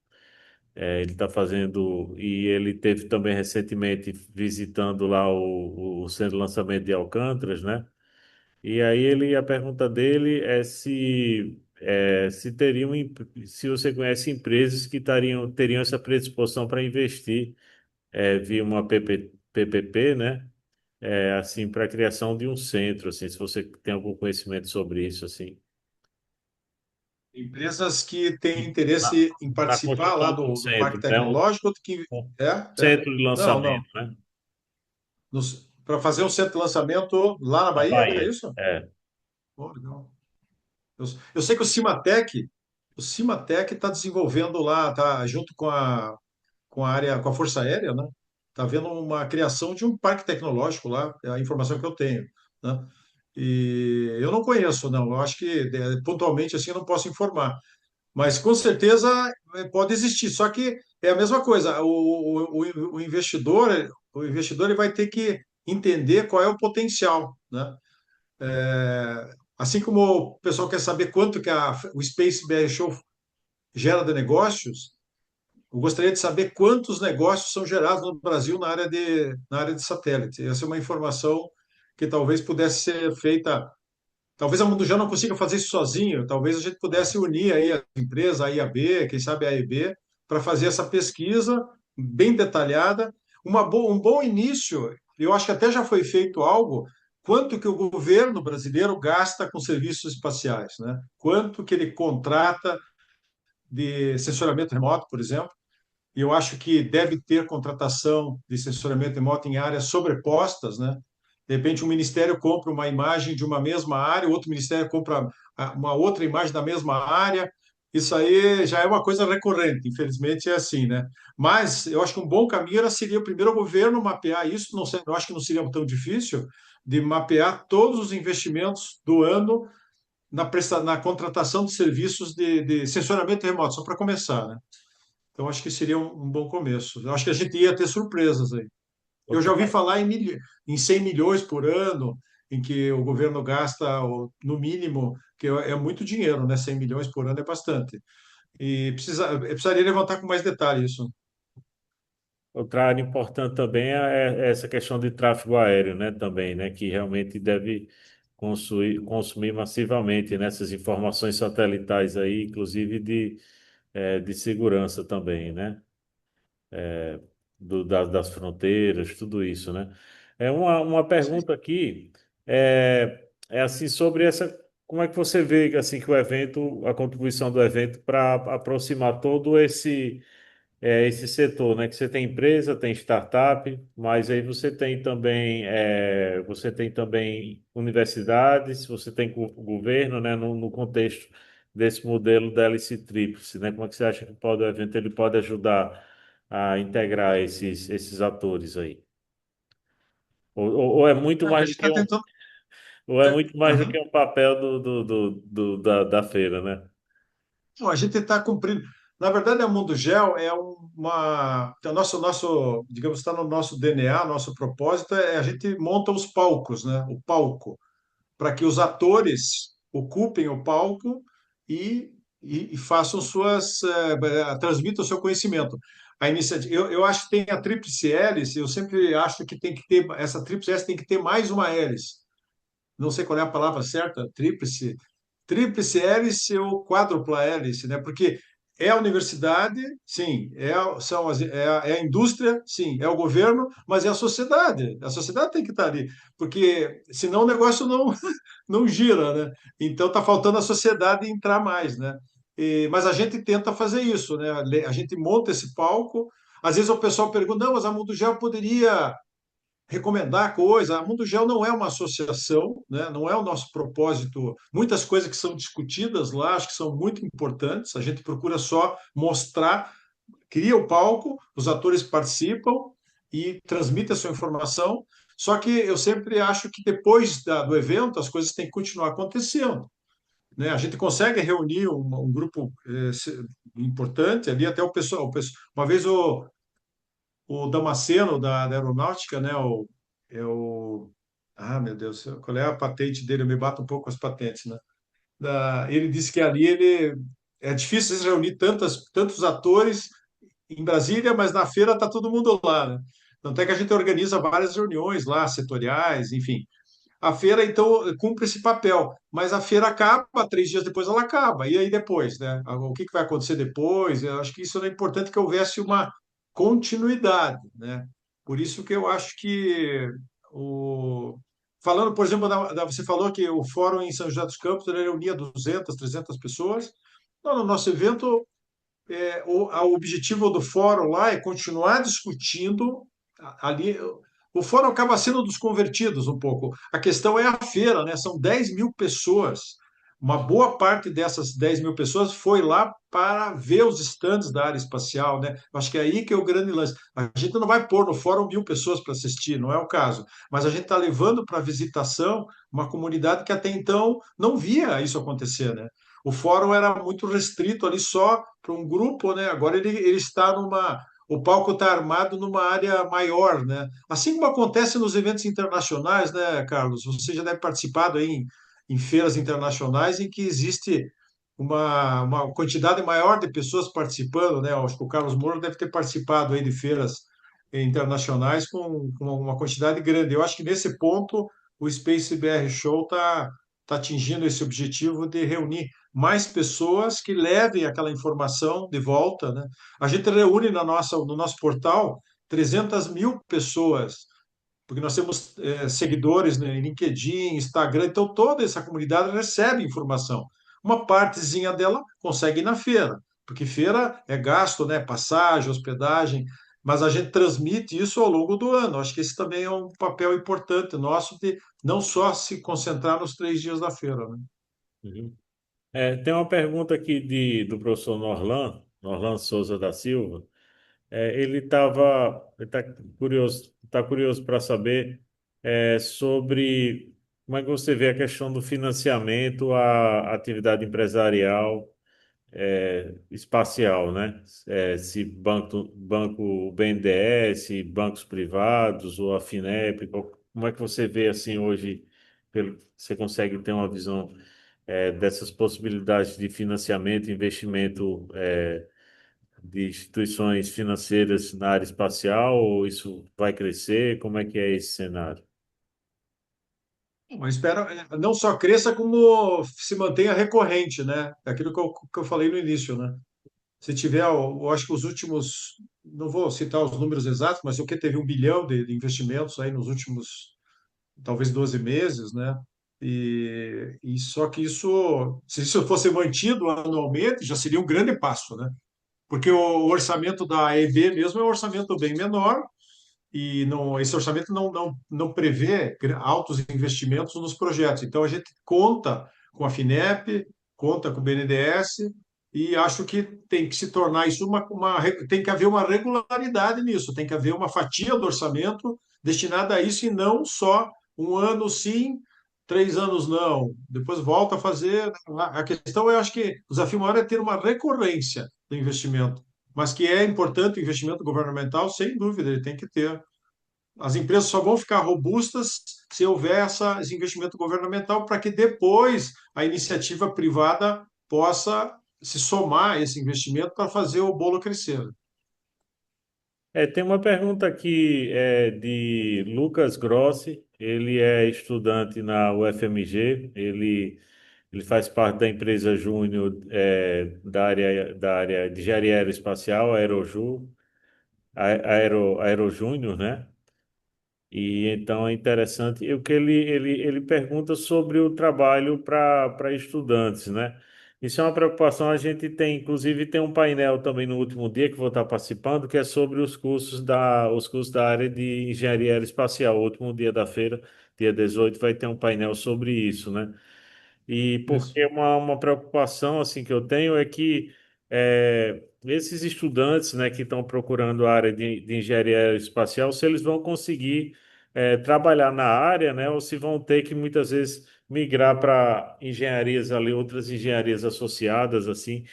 Ele está fazendo, e ele teve também recentemente visitando lá o centro de lançamento de Alcântaras, né? E aí a pergunta dele é se se você conhece empresas que teriam essa predisposição para investir via uma PPP, né? Assim, para a criação de um centro, assim, se você tem algum conhecimento sobre isso, assim. Empresas que têm Na, interesse em na participar lá construção de um do Parque centro, né? Tecnológico, que Um é. centro de Não, não. lançamento, né? Para fazer um centro de lançamento lá na Na Bahia, é Bahia. isso? É. Pô, legal. Eu sei que o Cimatec está desenvolvendo lá, tá junto com a área, com a Força Aérea, né? Está havendo uma criação de um parque tecnológico lá, é a informação que eu tenho, né? E eu não conheço, não. Eu acho que pontualmente assim eu não posso informar, mas com certeza pode existir. Só que é a mesma coisa. O investidor ele vai ter que entender qual é o potencial, né? Assim como o pessoal quer saber quanto que o Space BR Show gera de negócios, eu gostaria de saber quantos negócios são gerados no Brasil na área de satélite. Essa é uma informação que talvez pudesse ser feita. Talvez a Mundo já não consiga fazer isso sozinho, talvez a gente pudesse unir aí a empresa A e a B, quem sabe a e B, para fazer essa pesquisa bem detalhada. Um bom início, eu acho que até já foi feito algo, quanto que o governo brasileiro gasta com serviços espaciais, né? Quanto que ele contrata de sensoramento remoto, por exemplo, e eu acho que deve ter contratação de sensoramento remoto em áreas sobrepostas, né? De repente, um ministério compra uma imagem de uma mesma área, o outro ministério compra uma outra imagem da mesma área. Isso aí já é uma coisa recorrente, infelizmente é assim, né? Mas eu acho que um bom caminho seria primeiro o governo mapear isso, não sei, eu acho que não seria tão difícil, de mapear todos os investimentos do ano na contratação de serviços de sensoramento remoto, só para começar, né? Então, acho que seria um bom começo. Eu acho que a gente ia ter surpresas aí. Eu já ouvi Outra, falar em 100 milhões por ano, em que o governo gasta, no mínimo, que é muito dinheiro, né? 100 milhões por ano é bastante. E precisaria levantar com mais detalhe isso. outra área importante também é essa questão de tráfego aéreo, né? Também, né? Que realmente deve consumir massivamente nessas informações satelitais aí, inclusive de segurança também, né? Das fronteiras, tudo isso, né? Uma pergunta aqui é assim sobre essa, como é que você vê assim que o evento, a contribuição do evento para aproximar todo esse setor, né? Que você tem empresa, tem startup, mas aí você tem também universidades, você tem governo, né? No contexto desse modelo da hélice tríplice, né? Como é que você acha que o evento ele pode ajudar a integrar esses atores aí? Ou é muito A mais do gente que está tentando. ou é muito mais do que Aham. um papel da feira, né? Bom, a gente está cumprindo. Na verdade, a Mundo Gel é digamos, está no nosso DNA, nosso propósito a gente monta os palcos, né? O palco, para que os atores ocupem o palco e, e façam transmitam o seu conhecimento. A iniciativa, eu acho que tem a tríplice hélice, eu sempre acho que tem que ter, essa tríplice hélice tem que ter mais uma hélice. Não sei qual é a palavra certa, tríplice hélice ou quádrupla hélice, né? Porque é a universidade, sim, é a indústria, sim, é o governo, mas é a sociedade. A sociedade tem que estar ali, porque senão o negócio não, não gira, né? Então está faltando a sociedade entrar mais, né? Mas a gente tenta fazer isso, né? A gente monta esse palco. Às vezes o pessoal pergunta, não, mas a Mundo Gel poderia recomendar coisa. A Mundo Gel não é uma associação, né? Não é o nosso propósito. Muitas coisas que são discutidas lá, acho que são muito importantes. A gente procura só mostrar, cria o palco, os atores participam e transmite a sua informação. Só que eu sempre acho que depois do evento as coisas têm que continuar acontecendo. Né? A gente consegue reunir um grupo importante ali, até uma vez o Damasceno da aeronáutica, né? Meu Deus, qual é a patente dele? Eu me bato um pouco com as patentes, né? Ele disse que ali é difícil reunir tantos atores em Brasília, mas na feira está todo mundo lá, né? Tanto é que a gente organiza várias reuniões lá, setoriais, enfim. A feira, então, cumpre esse papel, mas a feira acaba, 3 dias depois ela acaba. E aí depois, né? O que vai acontecer depois? Eu acho que isso é importante que houvesse uma continuidade, né? Por isso que eu acho que o falando, por exemplo, você falou que o fórum em São José dos Campos ele reunia 200, 300 pessoas. No nosso evento, o objetivo do fórum lá é continuar discutindo ali. O fórum acaba sendo dos convertidos um pouco. A questão é a feira, né? São 10 mil pessoas. Uma boa parte dessas 10 mil pessoas foi lá para ver os estandes da área espacial, né? Acho que é aí que é o grande lance. A gente não vai pôr no fórum 1.000 pessoas para assistir, não é o caso. Mas a gente está levando para visitação uma comunidade que até então não via isso acontecer, né? O fórum era muito restrito ali só para um grupo, né? Agora ele está o palco está armado numa área maior, né? Assim como acontece nos eventos internacionais, né, Carlos? Você já deve participado aí em feiras internacionais em que existe uma quantidade maior de pessoas participando, né? Acho que o Carlos Moura deve ter participado aí de feiras internacionais com uma quantidade grande. Eu acho que nesse ponto o Space BR Show tá atingindo esse objetivo de reunir mais pessoas que levem aquela informação de volta, né? A gente reúne no nosso portal 300 mil pessoas, porque nós temos seguidores, né, em LinkedIn, Instagram, então toda essa comunidade recebe informação. Uma partezinha dela consegue ir na feira, porque feira é gasto, né, passagem, hospedagem, mas a gente transmite isso ao longo do ano. Acho que esse também é um papel importante nosso de não só se concentrar nos 3 dias da feira, né? Uhum. Tem uma pergunta aqui do professor Norlan Souza da Silva. Ele tá curioso para saber sobre como é que você vê a questão do financiamento à atividade empresarial espacial, né? Se banco BNDES, bancos privados ou a Finep, como é que você vê assim hoje, você consegue ter uma visão dessas possibilidades de financiamento, investimento de instituições financeiras na área espacial, ou isso vai crescer? Como é que é esse cenário? Mas espero não só cresça, como se mantenha recorrente, né? É aquilo que eu falei no início, né? Se tiver, eu acho que os últimos, não vou citar os números exatos, mas o que teve 1 bilhão de investimentos aí nos últimos, talvez 12 meses, né? E só que isso, se isso fosse mantido anualmente, já seria um grande passo, né? Porque o orçamento da EB mesmo é um orçamento bem menor e não, esse orçamento não prevê altos investimentos nos projetos. Então, a gente conta com a Finep, conta com o BNDES, e acho que tem que se tornar isso tem que haver uma regularidade nisso, tem que haver uma fatia do orçamento destinada a isso e não só um ano sim, 3 anos não. Depois volta a fazer. A questão, eu acho que o desafio maior é ter uma recorrência do investimento, mas que é importante o investimento governamental, sem dúvida, ele tem que ter. As empresas só vão ficar robustas se houver esse investimento governamental para que depois a iniciativa privada possa se somar a esse investimento para fazer o bolo crescer. Tem uma pergunta aqui de Lucas Grossi. Ele é estudante na UFMG. Ele faz parte da empresa Júnior da área de engenharia aeroespacial, Aeroju, Aero Júnior, né? E então é interessante. E o que ele pergunta sobre o trabalho para estudantes, né? Isso é uma preocupação. A gente tem, inclusive, tem um painel também no último dia que vou estar participando, que é sobre os cursos da área de engenharia aeroespacial. O último dia da feira, dia 18, vai ter um painel sobre isso, né? E Isso. porque uma preocupação assim que eu tenho é que esses estudantes, né, que estão procurando a área de engenharia aeroespacial, se eles vão conseguir trabalhar na área, né, ou se vão ter que muitas vezes migrar para engenharias ali, outras engenharias associadas, assim,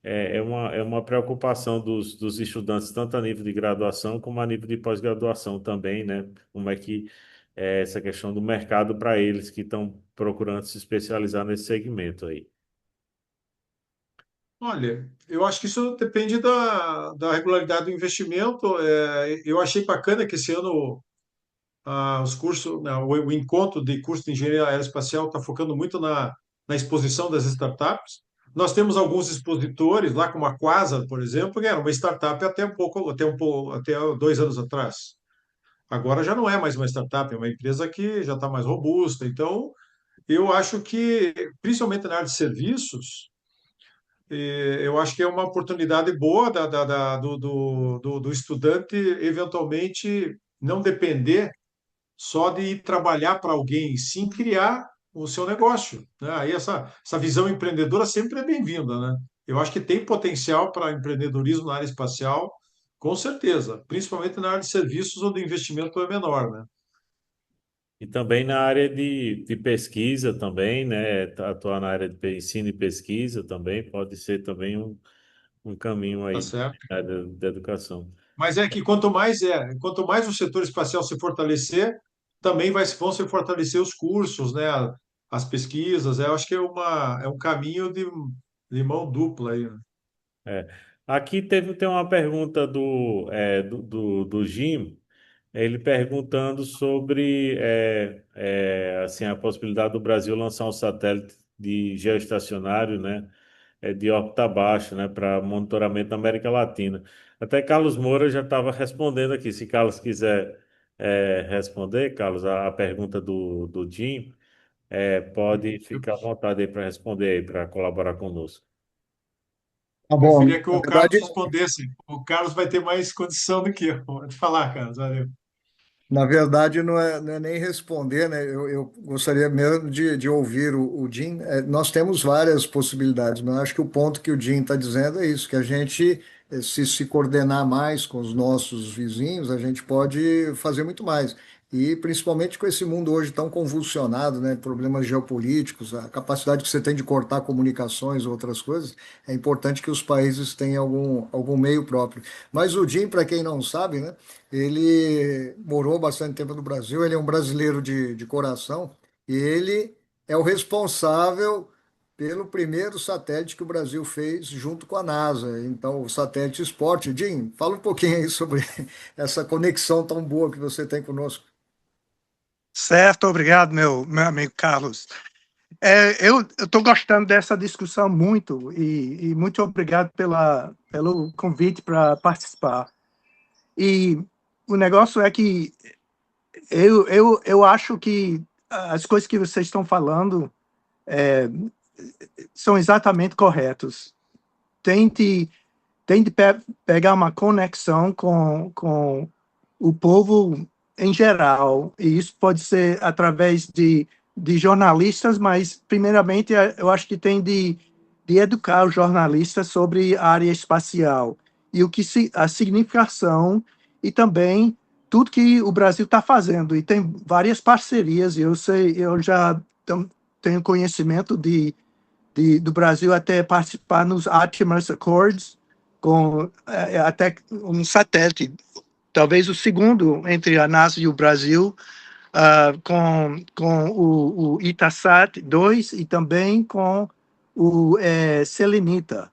é uma preocupação dos estudantes, tanto a nível de graduação como a nível de pós-graduação também, né? Como é que é essa questão do mercado para eles que estão procurando se especializar nesse segmento aí. Olha, eu acho que isso depende da regularidade do investimento. Eu achei bacana que esse ano os cursos, né, o encontro de curso de engenharia aeroespacial está focando muito na exposição das startups. Nós temos alguns expositores lá, como a Quasar, por exemplo, que era uma startup até 2 anos atrás. Agora já não é mais uma startup, é uma empresa que já está mais robusta. Então, eu acho que, principalmente na área de serviços, eu acho que é uma oportunidade boa do estudante eventualmente não depender só de ir trabalhar para alguém, sim criar o seu negócio, né? Aí essa visão empreendedora sempre é bem-vinda, né? Eu acho que tem potencial para empreendedorismo na área espacial, com certeza, principalmente na área de serviços onde o investimento é menor, né? E também na área de pesquisa também, né? Atuar na área de ensino e pesquisa também pode ser também um caminho Tá aí certo. na área da educação. Mas é que quanto mais o setor espacial se fortalecer, também vão se fortalecer os cursos, né? As pesquisas. Eu acho que é um caminho de mão dupla aí, né? É. Aqui tem uma pergunta do Jim. ele perguntando sobre assim, a possibilidade do Brasil lançar um satélite de geoestacionário, né, de órbita baixa, né, para monitoramento da América Latina. Até Carlos Moura já estava respondendo aqui. Se Carlos quiser responder, Carlos, a pergunta do Jim, pode Eu ficar à vontade aí para responder aí, para colaborar conosco. Tá bom. preferia que Na o Carlos verdade, respondesse. O Carlos vai ter mais condição do que eu. Pode falar, Carlos. Valeu. não é nem responder, né? Eu gostaria mesmo de ouvir o Jim. Nós temos várias possibilidades, mas eu acho que o ponto que o Jim está dizendo é isso, que a gente, se coordenar mais com os nossos vizinhos, a gente pode fazer muito mais. E principalmente com esse mundo hoje tão convulsionado, né? Problemas geopolíticos, a capacidade que você tem de cortar comunicações, outras coisas, é importante que os países tenham algum meio próprio. Mas o Jim, para quem não sabe, né? Ele morou bastante tempo no Brasil, ele é um brasileiro de coração e ele é o responsável pelo primeiro satélite que o Brasil fez junto com a NASA. Então, o satélite Esporte. Jim, fala um pouquinho aí sobre essa conexão tão boa que você tem conosco. Certo, obrigado, meu amigo Carlos. Eu estou gostando dessa discussão muito e muito obrigado pelo convite para participar. E o negócio é que eu acho que as coisas que vocês estão falando são exatamente corretas. Tente, tente pegar uma conexão com o povo em geral, e isso pode ser através de jornalistas, mas, primeiramente, eu acho que tem de educar os jornalistas sobre a área espacial e a significação e também tudo que o Brasil está fazendo. E tem várias parcerias, e eu já tenho conhecimento do Brasil até participar nos Artemis Accords, com até um satélite, talvez o segundo entre a NASA e o Brasil, com o Itasat-2 e também com o Selenita.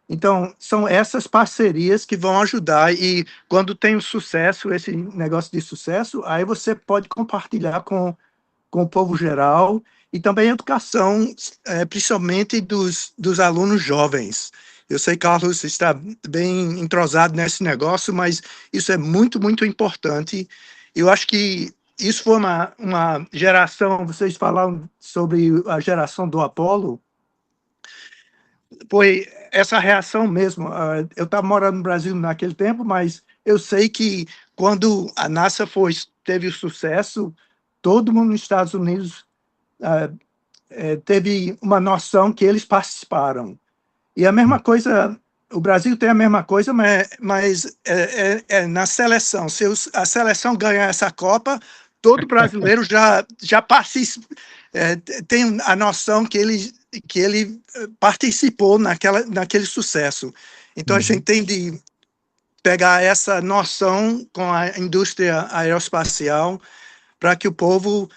Então, são essas parcerias que vão ajudar, e quando tem o sucesso, esse negócio de sucesso, aí você pode compartilhar com o povo geral, e também a educação, principalmente dos alunos jovens. Eu sei que Carlos está bem entrosado nesse negócio, mas isso é muito, muito importante. Eu acho que isso foi uma geração, vocês falaram sobre a geração do Apolo, foi essa reação mesmo. Eu estava morando no Brasil naquele tempo, mas eu sei que quando a NASA teve o sucesso, todo mundo nos Estados Unidos teve uma noção que eles participaram. E a mesma coisa, o Brasil tem a mesma coisa, mas na seleção. Se a seleção ganhar essa Copa, todo brasileiro já participa, tem a noção que ele participou naquele sucesso. Então, a gente tem de pegar essa noção com a indústria aeroespacial para que o povo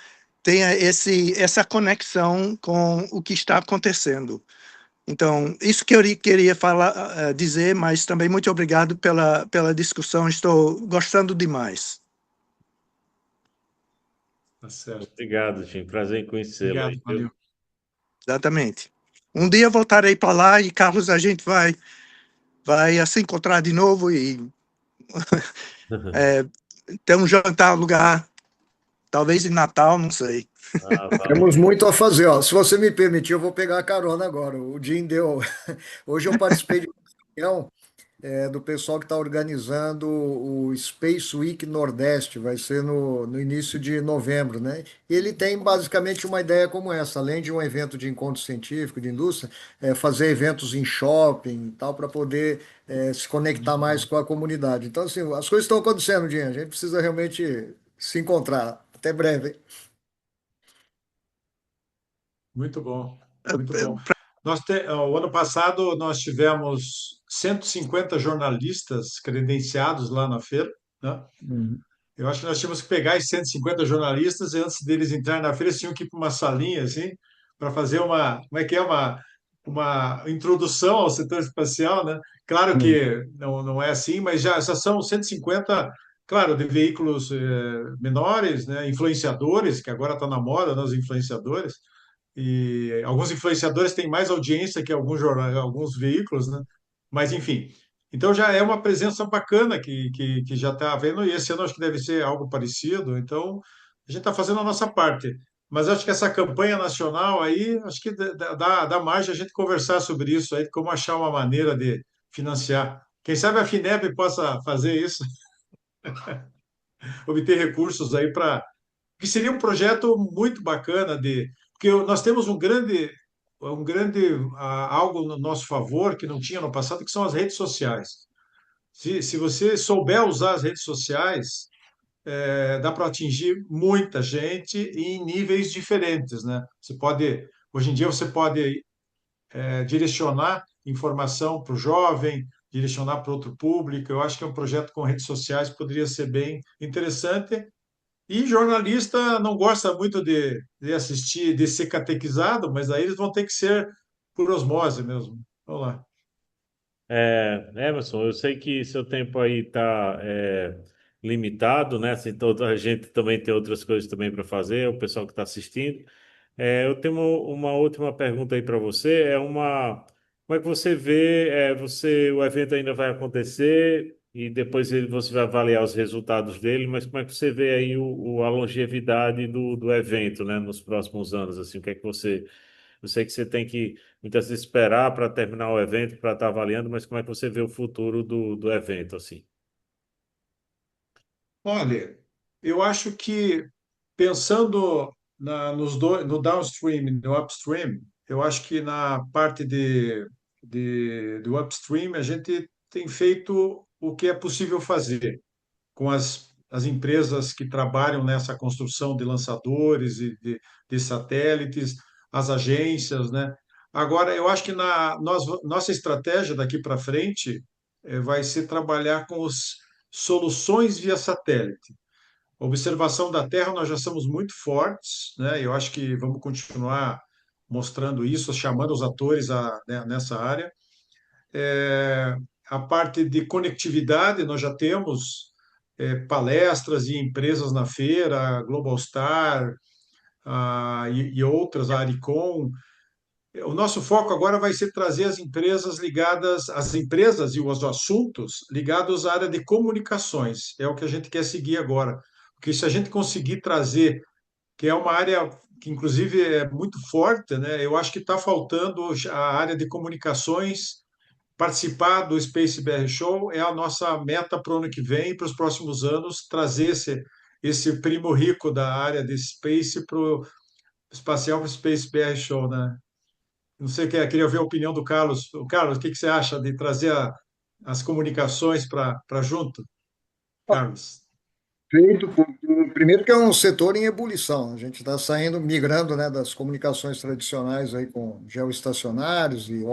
tenha essa conexão com o que está acontecendo. Então, isso que eu queria dizer, mas também muito obrigado pela discussão, estou gostando demais. Tá certo. Obrigado, Jim. Prazer em conhecê-lo Obrigado, aí, valeu. viu? Exatamente. Um dia eu voltarei para lá e, Carlos, a gente vai se encontrar de novo e ter um jantar no lugar, talvez em Natal, não sei. Valeu. Temos muito a fazer, ó. Se você me permitir, eu vou pegar a carona agora. O Jim deu. Hoje eu participei de uma reunião do pessoal que está organizando o Space Week Nordeste, vai ser no início de novembro, né? E ele tem basicamente uma ideia como essa, além de um evento de encontro científico, de indústria, fazer eventos em shopping e tal, para poder se conectar mais com a comunidade. Então, assim, as coisas estão acontecendo, Dinho, a gente precisa realmente se encontrar. Até breve, hein? Muito bom, muito bom. O ano passado nós tivemos 150 jornalistas credenciados lá na feira, né? Uhum. Eu acho que nós tínhamos que pegar esses 150 jornalistas e antes deles entrarem na feira, eles tinham que ir para uma salinha assim, para fazer como é que é, uma introdução ao setor espacial, né? Claro Uhum. que não é assim, mas já são 150 claro, de veículos menores, né, influenciadores, que agora está na moda, né, os influenciadores, e alguns influenciadores têm mais audiência que alguns jornais, alguns veículos, né? Mas enfim, então já é uma presença bacana que já está havendo, e esse ano acho que deve ser algo parecido. Então a gente está fazendo a nossa parte. Mas acho que essa campanha nacional aí, acho que dá margem a gente conversar sobre isso aí, como achar uma maneira de financiar. Quem sabe a Fineb possa fazer isso, obter recursos aí para que seria um projeto muito bacana de porque nós temos algo no nosso favor que não tinha no passado, que são as redes sociais. Se você souber usar as redes sociais, dá para atingir muita gente em níveis diferentes, né? Hoje em dia você pode direcionar informação para o jovem, direcionar para outro público. Eu acho que é um projeto com redes sociais que poderia ser bem interessante e jornalista não gosta muito de assistir, de ser catequizado, mas aí eles vão ter que ser por osmose mesmo. Vamos lá. Emerson, eu sei que seu tempo aí está limitado, né? Assim, toda a gente também tem outras coisas também para fazer, o pessoal que está assistindo. Eu tenho uma última pergunta aí para você. Como é que você vê, o evento ainda vai acontecer e depois você vai avaliar os resultados dele, mas como é que você vê aí a longevidade do evento, né, nos próximos anos, assim, o que é que eu sei que você tem que muitas vezes esperar para terminar o evento para estar avaliando, mas como é que você vê o futuro do evento, assim? Olha, eu acho que pensando no downstream e no upstream, eu acho que na parte do upstream a gente tem feito o que é possível fazer com as empresas que trabalham nessa construção de lançadores e de satélites, as agências, né? Agora, eu acho que nossa estratégia daqui para frente vai ser trabalhar com as soluções via satélite. A observação da Terra, nós já somos muito fortes, né? Eu acho que vamos continuar mostrando isso, chamando os atores né, nessa área. É, a parte de conectividade, nós já temos palestras e empresas na feira, Globalstar, e outras, a Aricom. O nosso foco agora vai ser trazer as empresas e os assuntos ligados à área de comunicações. É o que a gente quer seguir agora. Porque se a gente conseguir trazer, que é uma área que inclusive é muito forte, né? Eu acho que está faltando a área de comunicações. Participar do Space BR Show é a nossa meta para o ano que vem e para os próximos anos, trazer esse primo rico da área de Space para o espacial para o Space BR Show, né? Não sei, queria ver a opinião do Carlos. O Carlos, o que que você acha de trazer as comunicações para junto, Carlos? Feito, primeiro que é um setor em ebulição. A gente está saindo, migrando, né, das comunicações tradicionais aí com geoestacionários e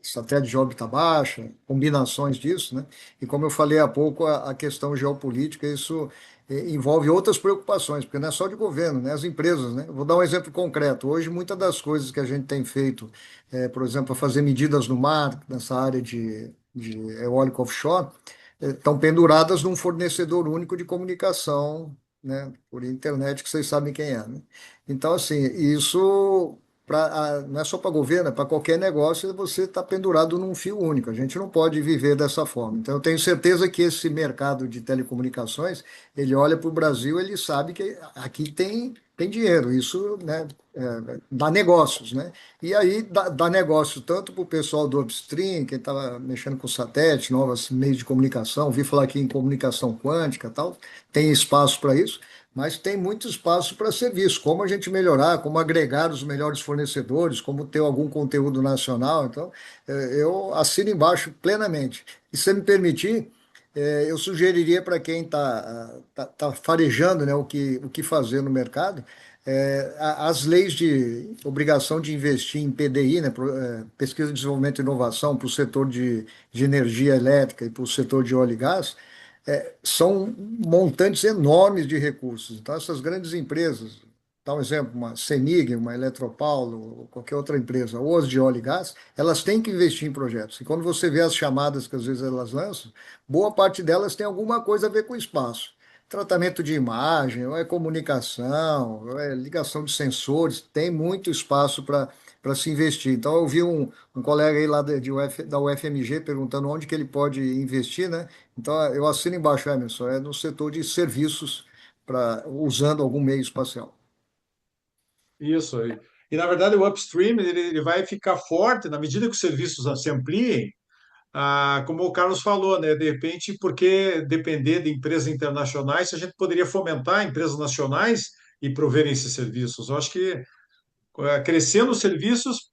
satélites de órbita baixa, combinações disso, né? E como eu falei há pouco, a questão geopolítica, isso envolve outras preocupações, porque não é só de governo, né? As empresas, né? Eu vou dar um exemplo concreto. Hoje, muitas das coisas que a gente tem feito, por exemplo, fazer medidas no mar, nessa área de eólico offshore, estão penduradas num fornecedor único de comunicação, né, por internet, que vocês sabem quem é, né? Então, assim, isso não é só para governo, é para qualquer negócio, você está pendurado num fio único. A gente não pode viver dessa forma. Então, eu tenho certeza que esse mercado de telecomunicações, ele olha para o Brasil, ele sabe que aqui tem dinheiro. Isso, né, dá negócios, né? E aí dá negócio tanto para o pessoal do upstream, quem estava mexendo com satélite, novos meios de comunicação, vi falar aqui em comunicação quântica e tal, tem espaço para isso, mas tem muito espaço para serviço, como a gente melhorar, como agregar os melhores fornecedores, como ter algum conteúdo nacional. Então, eu assino embaixo plenamente. E se você me permitir, eu sugeriria para quem tá farejando, né, o que fazer no mercado, as leis de obrigação de investir em PDI, né, pesquisa, desenvolvimento e inovação, para o setor de energia elétrica e para o setor de óleo e gás, são montantes enormes de recursos. Então, essas grandes empresas, dá um exemplo, uma CEMIG, uma Eletropaulo, ou qualquer outra empresa, ou as de óleo e gás, elas têm que investir em projetos. E quando você vê as chamadas que às vezes elas lançam, boa parte delas tem alguma coisa a ver com o espaço. tratamento de imagem, ou é comunicação, ou é ligação de sensores, tem muito espaço para se investir. Então, eu vi um colega aí lá da UFMG perguntando onde que ele pode investir, né? Então, eu assino embaixo, Emerson, é no setor de serviços, usando algum meio espacial. Isso. Na verdade, o upstream ele vai ficar forte na medida que os serviços se ampliem. Como o Carlos falou, né? De repente, porque depender de empresas internacionais, se a gente poderia fomentar empresas nacionais e proverem esses serviços. Eu acho que crescendo os serviços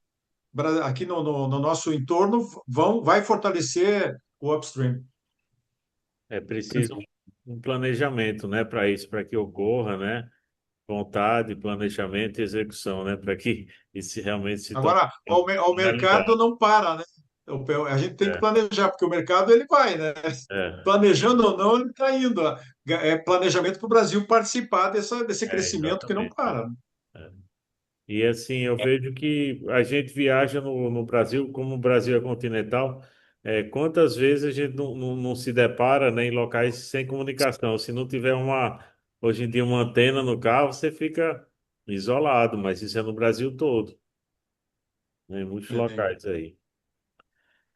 aqui no nosso entorno vai fortalecer o upstream. É preciso um planejamento, né, para isso, para que ocorra, né? Vontade, planejamento e execução, né, para que isso realmente se torne Agora, o mercado realidade. não para, né? A gente tem que É, planejar, porque o mercado ele vai, né? é, Planejando ou não, ele está indo. É planejamento para o Brasil participar desse crescimento que não exatamente. para, né? É. E assim, eu vejo que a gente viaja no Brasil, como o Brasil é continental, quantas vezes a gente não se depara, né, em locais sem comunicação? Se não tiver hoje em dia, uma antena no carro, você fica isolado, mas isso é no Brasil todo, né, em muitos Sim. locais aí.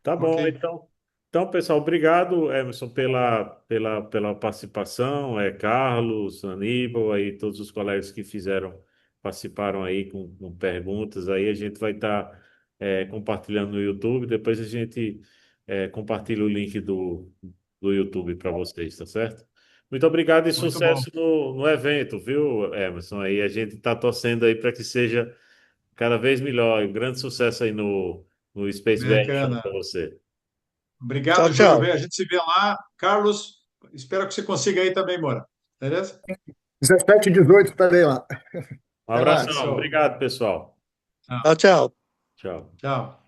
Tá Ok. bom, então. Então, pessoal, obrigado, Emerson, pela participação. Carlos, Aníbal, aí, todos os colegas que participaram aí com perguntas. Aí a gente vai estar compartilhando no YouTube. Depois a gente compartilha o link do YouTube para vocês, tá certo? Muito obrigado e Muito bom. sucesso no evento, viu, Emerson? Aí a gente está torcendo aí para que seja cada vez melhor. E um grande sucesso aí no Space BR Bacana. para você. Tchau, Obrigado, Júlio. tchau. A gente se vê lá. Carlos, espero que você consiga aí também, Moura. Beleza? 17 e 18, estarei lá. Um Até mais. abração, Show. obrigado, pessoal. Tchau. Tchau, tchau. Tchau. Tchau.